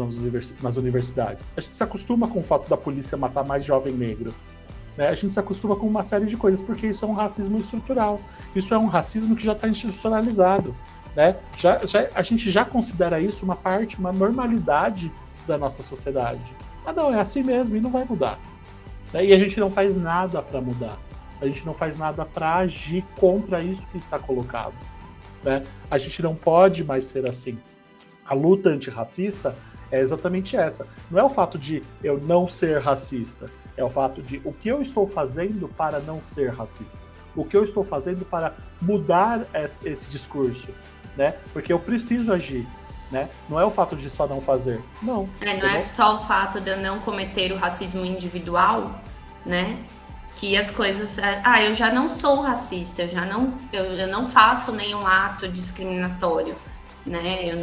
nas universidades. A gente se acostuma com o fato da polícia matar mais jovem negro, né? A gente se acostuma com uma série de coisas, porque isso é um racismo estrutural. Isso é um racismo que já está institucionalizado, né? A gente já considera isso uma parte, uma normalidade da nossa sociedade. Ah, não, é assim mesmo e não vai mudar, né? E a gente não faz nada para mudar. A gente não faz nada para agir contra isso que está colocado, né? A gente não pode mais ser assim. A luta antirracista é exatamente essa. Não é o fato de eu não ser racista, é o fato de o que eu estou fazendo para não ser racista. O que eu estou fazendo para mudar esse discurso, né? Porque eu preciso agir, né? Não é o fato de só não fazer, não. Não é só o fato de eu não cometer o racismo individual, né? Que as coisas... eu já não sou racista, eu não faço nenhum ato discriminatório, né? Eu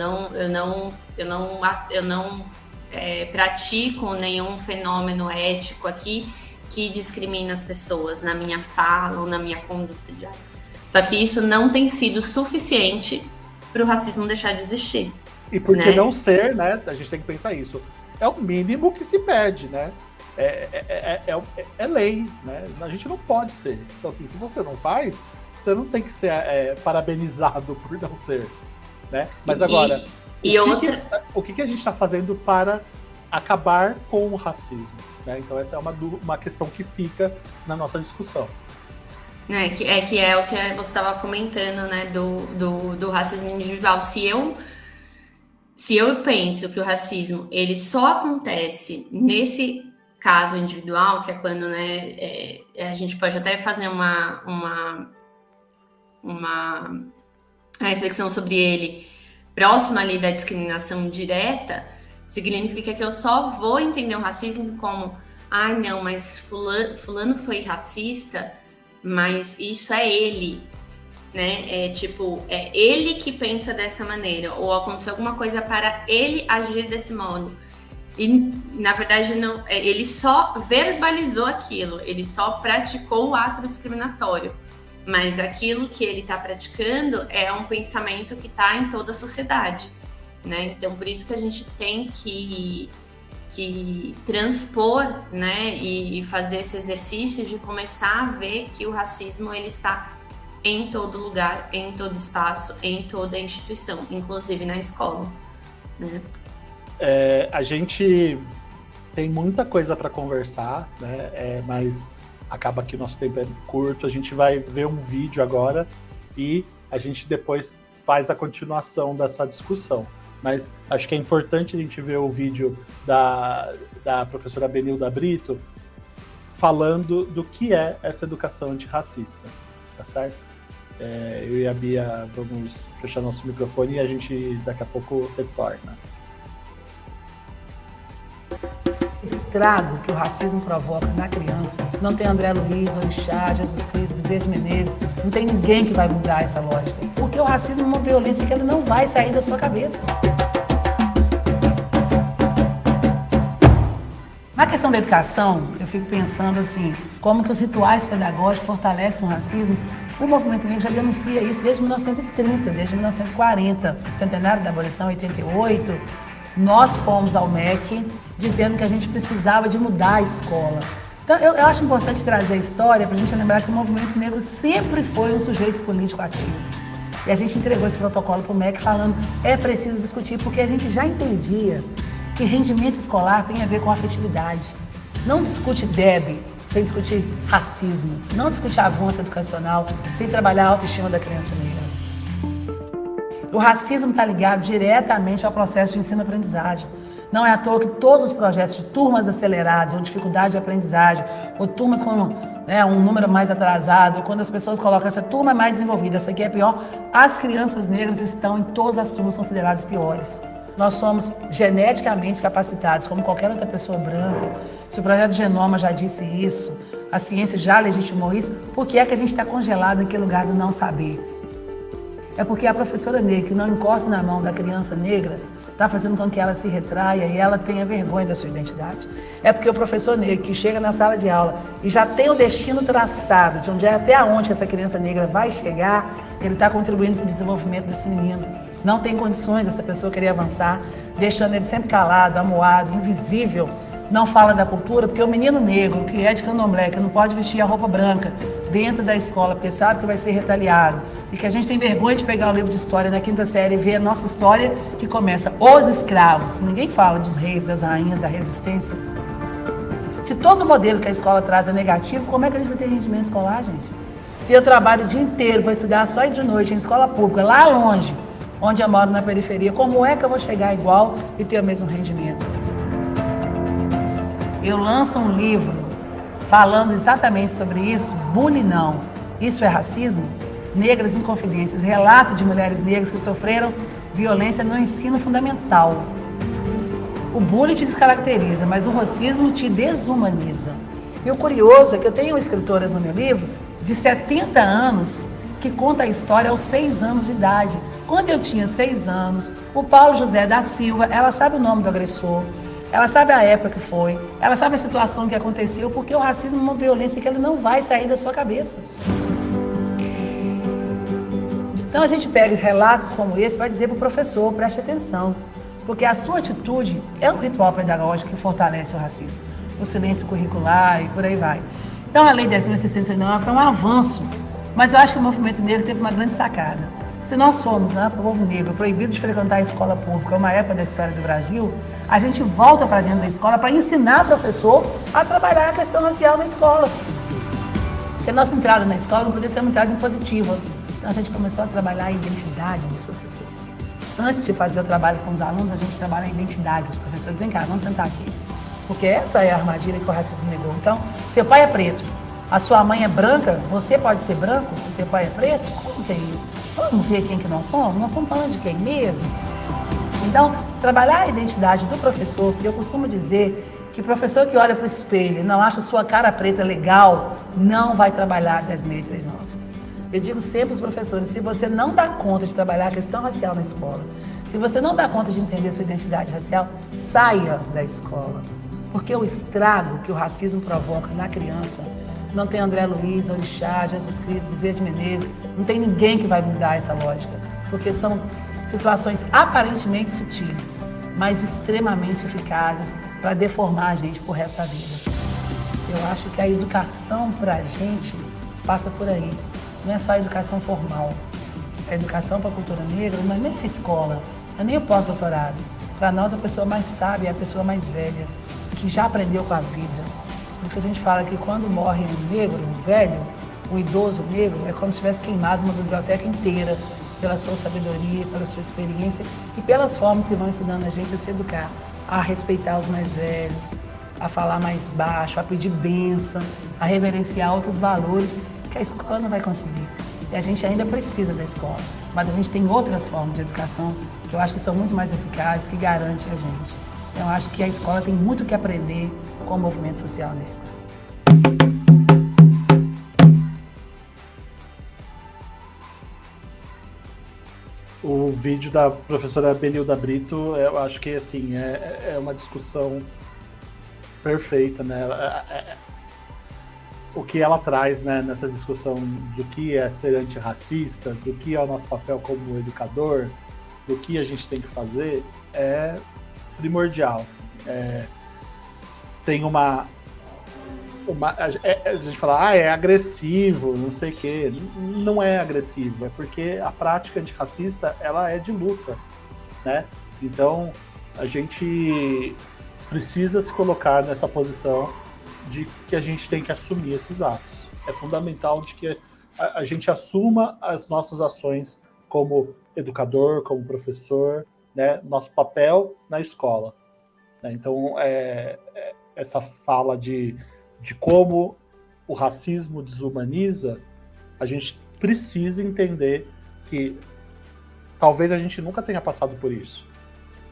não pratico nenhum fenômeno ético aqui que discrimina as pessoas na minha fala ou na minha conduta diária. Só que isso não tem sido suficiente para o racismo deixar de existir. E por que não ser, né? A gente tem que pensar isso. É o mínimo que se pede, né? É lei, né? A gente não pode ser. Então, assim, se você não faz, você não tem que ser parabenizado por não ser, né? Mas agora, o que a gente está fazendo para acabar com o racismo, né? Então essa é uma questão que fica na nossa discussão. Que é o que você estava comentando, né? Do racismo individual. Se eu penso que o racismo ele só acontece nesse caso individual, que é quando, né, a gente pode até fazer uma reflexão sobre ele próxima ali da discriminação direta, significa que eu só vou entender o racismo como não, mas fulano foi racista, mas isso é ele, né? É ele que pensa dessa maneira, ou aconteceu alguma coisa para ele agir desse modo. E, na verdade, não, ele só verbalizou aquilo, ele só praticou o ato discriminatório. Mas aquilo que ele está praticando é um pensamento que está em toda a sociedade, né? Então, por isso que a gente tem que que transpor, né, e fazer esse exercício de começar a ver que o racismo ele está em todo lugar, em todo espaço, em toda instituição, inclusive na escola, né? A gente tem muita coisa para conversar, né? Mas acaba que o nosso tempo é curto. A gente vai ver um vídeo agora e a gente depois faz a continuação dessa discussão. Mas acho que é importante a gente ver o vídeo da professora Benilda Brito falando do que é essa educação antirracista, tá certo? Eu e a Bia vamos fechar nosso microfone e a gente daqui a pouco retorna. Estrago que o racismo provoca na criança. Não tem André Luiz, Orixá, Jesus Cristo, Bezerra de Menezes, não tem ninguém que vai mudar essa lógica. Porque o racismo é uma violência que ele não vai sair da sua cabeça. Na questão da educação, eu fico pensando assim, como que os rituais pedagógicos fortalecem o racismo. O movimento negro já denuncia isso desde 1930, desde 1940, centenário da abolição, 88. Nós fomos ao MEC dizendo que a gente precisava de mudar a escola. Então, eu acho importante trazer a história para a gente lembrar que o movimento negro sempre foi um sujeito político ativo. E a gente entregou esse protocolo para o MEC falando é preciso discutir, porque a gente já entendia que rendimento escolar tem a ver com afetividade. Não discute DEB sem discutir racismo. Não discute avanço educacional sem trabalhar a autoestima da criança negra. O racismo está ligado diretamente ao processo de ensino-aprendizagem. Não é à toa que todos os projetos de turmas aceleradas, ou dificuldade de aprendizagem, ou turmas com um número mais atrasado, quando as pessoas colocam essa turma é mais desenvolvida, essa aqui é pior, as crianças negras estão em todas as turmas consideradas piores. Nós somos geneticamente capacitados, como qualquer outra pessoa branca. Se o projeto Genoma já disse isso, a ciência já legitimou isso, por que é que a gente está congelado naquele lugar do não saber? É porque a professora negra que não encosta na mão da criança negra está fazendo com que ela se retraia e ela tenha vergonha da sua identidade. É porque o professor negro que chega na sala de aula e já tem o destino traçado de onde é até onde essa criança negra vai chegar, ele está contribuindo para o desenvolvimento desse menino. Não tem condições dessa pessoa querer avançar, deixando ele sempre calado, amuado, invisível. Não fala da cultura, porque o menino negro, que é de candomblé, que não pode vestir a roupa branca dentro da escola, porque sabe que vai ser retaliado, e que a gente tem vergonha de pegar o livro de história na 5ª série e ver a nossa história, que começa os escravos. Ninguém fala dos reis, das rainhas, da resistência. Se todo modelo que a escola traz é negativo, como é que a gente vai ter rendimento escolar, gente? Se eu trabalho o dia inteiro, vou estudar só de noite em escola pública, lá longe, onde eu moro na periferia, como é que eu vou chegar igual e ter o mesmo rendimento? Eu lanço um livro falando exatamente sobre isso, Bullying Não, Isso é Racismo? Negras em Confidências, relato de mulheres negras que sofreram violência no ensino fundamental. O bullying te descaracteriza, mas o racismo te desumaniza. E o curioso é que eu tenho escritoras no meu livro de 70 anos que conta a história aos 6 anos de idade. Quando eu tinha 6 anos, o Paulo José da Silva, ela sabe o nome do agressor, ela sabe a época que foi, ela sabe a situação que aconteceu, porque o racismo é uma violência que ele não vai sair da sua cabeça. Então a gente pega relatos como esse e vai dizer para o professor, preste atenção, porque a sua atitude é um ritual pedagógico que fortalece o racismo, o silêncio curricular e por aí vai. Então a Lei 10.609 foi um avanço, mas eu acho que o movimento negro teve uma grande sacada. Se nós formos, o povo negro, proibido de frequentar a escola pública, uma época da história do Brasil, a gente volta para dentro da escola para ensinar o professor a trabalhar a questão racial na escola. Porque a nossa entrada na escola não podia ser uma entrada impositiva. Então a gente começou a trabalhar a identidade dos professores. Antes de fazer o trabalho com os alunos, a gente trabalha a identidade dos professores. Vem cá, vamos sentar aqui. Porque essa é a armadilha que o racismo negou. Então, seu pai é preto, a sua mãe é branca, você pode ser branco se seu pai é preto? Como que é isso? Vamos ver quem que nós somos? Nós estamos falando de quem mesmo? Então, trabalhar a identidade do professor, eu costumo dizer que o professor que olha para o espelho e não acha sua cara preta legal, não vai trabalhar 10.039. Eu digo sempre aos professores, se você não dá conta de trabalhar a questão racial na escola, se você não dá conta de entender sua identidade racial, saia da escola. Porque o estrago que o racismo provoca na criança, não tem André Luiz, Orixá, Jesus Cristo, Bezerra de Menezes, não tem ninguém que vai mudar essa lógica, porque são situações aparentemente sutis, mas extremamente eficazes para deformar a gente pro resto da vida. Eu acho que a educação para a gente passa por aí. Não é só a educação formal. A educação para a cultura negra não é nem a escola, não é nem o pós-doutorado. Para nós, a pessoa mais sábia é a pessoa mais velha, que já aprendeu com a vida. Por isso que a gente fala que quando morre um negro, um velho, um idoso negro, é como se tivesse queimado uma biblioteca inteira pela sua sabedoria, pela sua experiência e pelas formas que vão ensinando a gente a se educar, a respeitar os mais velhos, a falar mais baixo, a pedir bênção, a reverenciar outros valores que a escola não vai conseguir. E a gente ainda precisa da escola, mas a gente tem outras formas de educação que eu acho que são muito mais eficazes, que garantem a gente. Então, eu acho que a escola tem muito que aprender com o movimento social negro. O vídeo da professora Benilda Brito, eu acho que assim, é uma discussão perfeita, né? O que ela traz, né, nessa discussão do que é ser antirracista, do que é o nosso papel como educador, do que a gente tem que fazer, é primordial. Assim. Tem a gente fala, é agressivo, não sei o quê. Não é agressivo, é porque a prática antirracista, ela é de luta, né? Então, a gente precisa se colocar nessa posição de que a gente tem que assumir esses atos. É fundamental de que a gente assuma as nossas ações como educador, como professor, né? Nosso papel na escola. Né? Então, essa fala de como o racismo desumaniza, a gente precisa entender que talvez a gente nunca tenha passado por isso.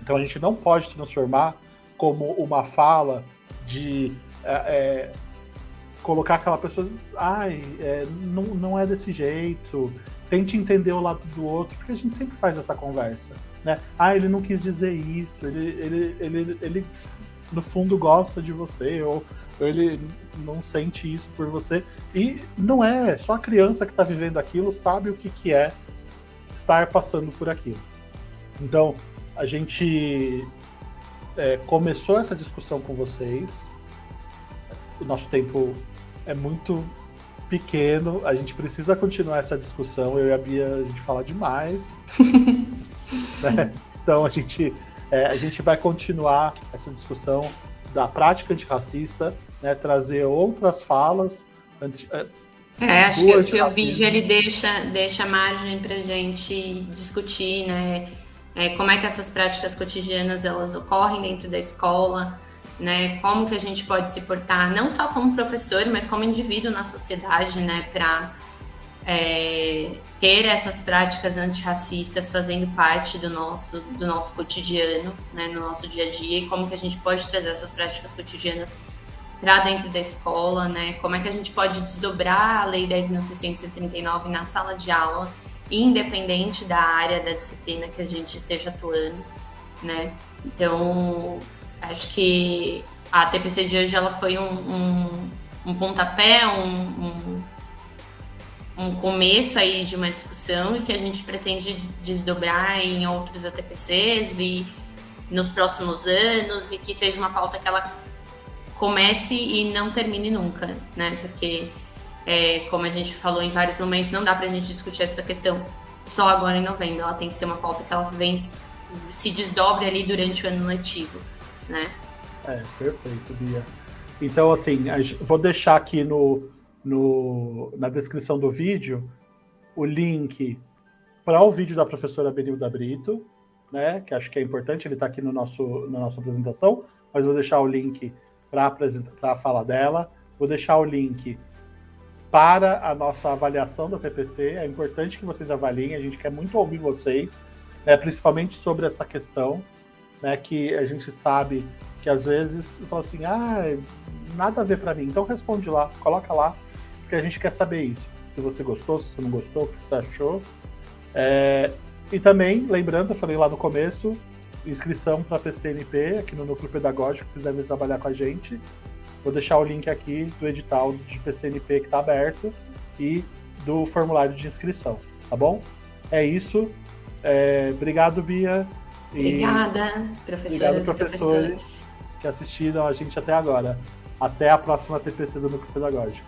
Então a gente não pode transformar como uma fala de colocar aquela pessoa, não é desse jeito, tente entender o lado do outro, porque a gente sempre faz essa conversa, né? Ele não quis dizer isso, ele no fundo gosta de você, ou ele não sente isso por você. E não é só a criança que está vivendo aquilo sabe o que é estar passando por aquilo. Então, a gente começou essa discussão com vocês. O nosso tempo é muito pequeno, a gente precisa continuar essa discussão. Eu e a Bia, a gente fala demais. Né? Então, a gente vai continuar essa discussão da prática antirracista, né, trazer outras falas. Acho que o vídeo ele deixa margem para a gente discutir, né, como é que essas práticas cotidianas elas ocorrem dentro da escola, né, como que a gente pode se portar, não só como professor, mas como indivíduo na sociedade, né, para ter essas práticas antirracistas fazendo parte do nosso cotidiano, né, no nosso dia a dia, e como que a gente pode trazer essas práticas cotidianas para dentro da escola, né, como é que a gente pode desdobrar a Lei 10.639 na sala de aula, independente da área da disciplina que a gente esteja atuando, né. Então, acho que a TPC de hoje ela foi um pontapé, um começo aí de uma discussão e que a gente pretende desdobrar em outros ATPCs e nos próximos anos, e que seja uma pauta que ela comece e não termine nunca, né? Porque, como a gente falou em vários momentos, não dá pra gente discutir essa questão só agora em novembro. Ela tem que ser uma pauta que ela se desdobre ali durante o ano letivo, né? Perfeito, Bia. Então, assim, vou deixar aqui na descrição do vídeo o link para o vídeo da professora Benilda Brito, né, que acho que é importante, ele está aqui na nossa apresentação, mas vou deixar o link para a fala dela, vou deixar o link para a nossa avaliação da TPC, é importante que vocês avaliem, a gente quer muito ouvir vocês, né, principalmente sobre essa questão, né, que a gente sabe que às vezes fala assim, nada a ver para mim, então responde lá, coloca lá, porque a gente quer saber isso. Se você gostou, se você não gostou, o que você achou. E também, lembrando, eu falei lá no começo, inscrição para PCNP, aqui no Núcleo Pedagógico, quiser vir trabalhar com a gente. Vou deixar o link aqui do edital de PCNP que está aberto e do formulário de inscrição, tá bom? É isso. Obrigado, Bia. Obrigada, professoras e professores que assistiram a gente até agora. Até a próxima TPC do Núcleo Pedagógico.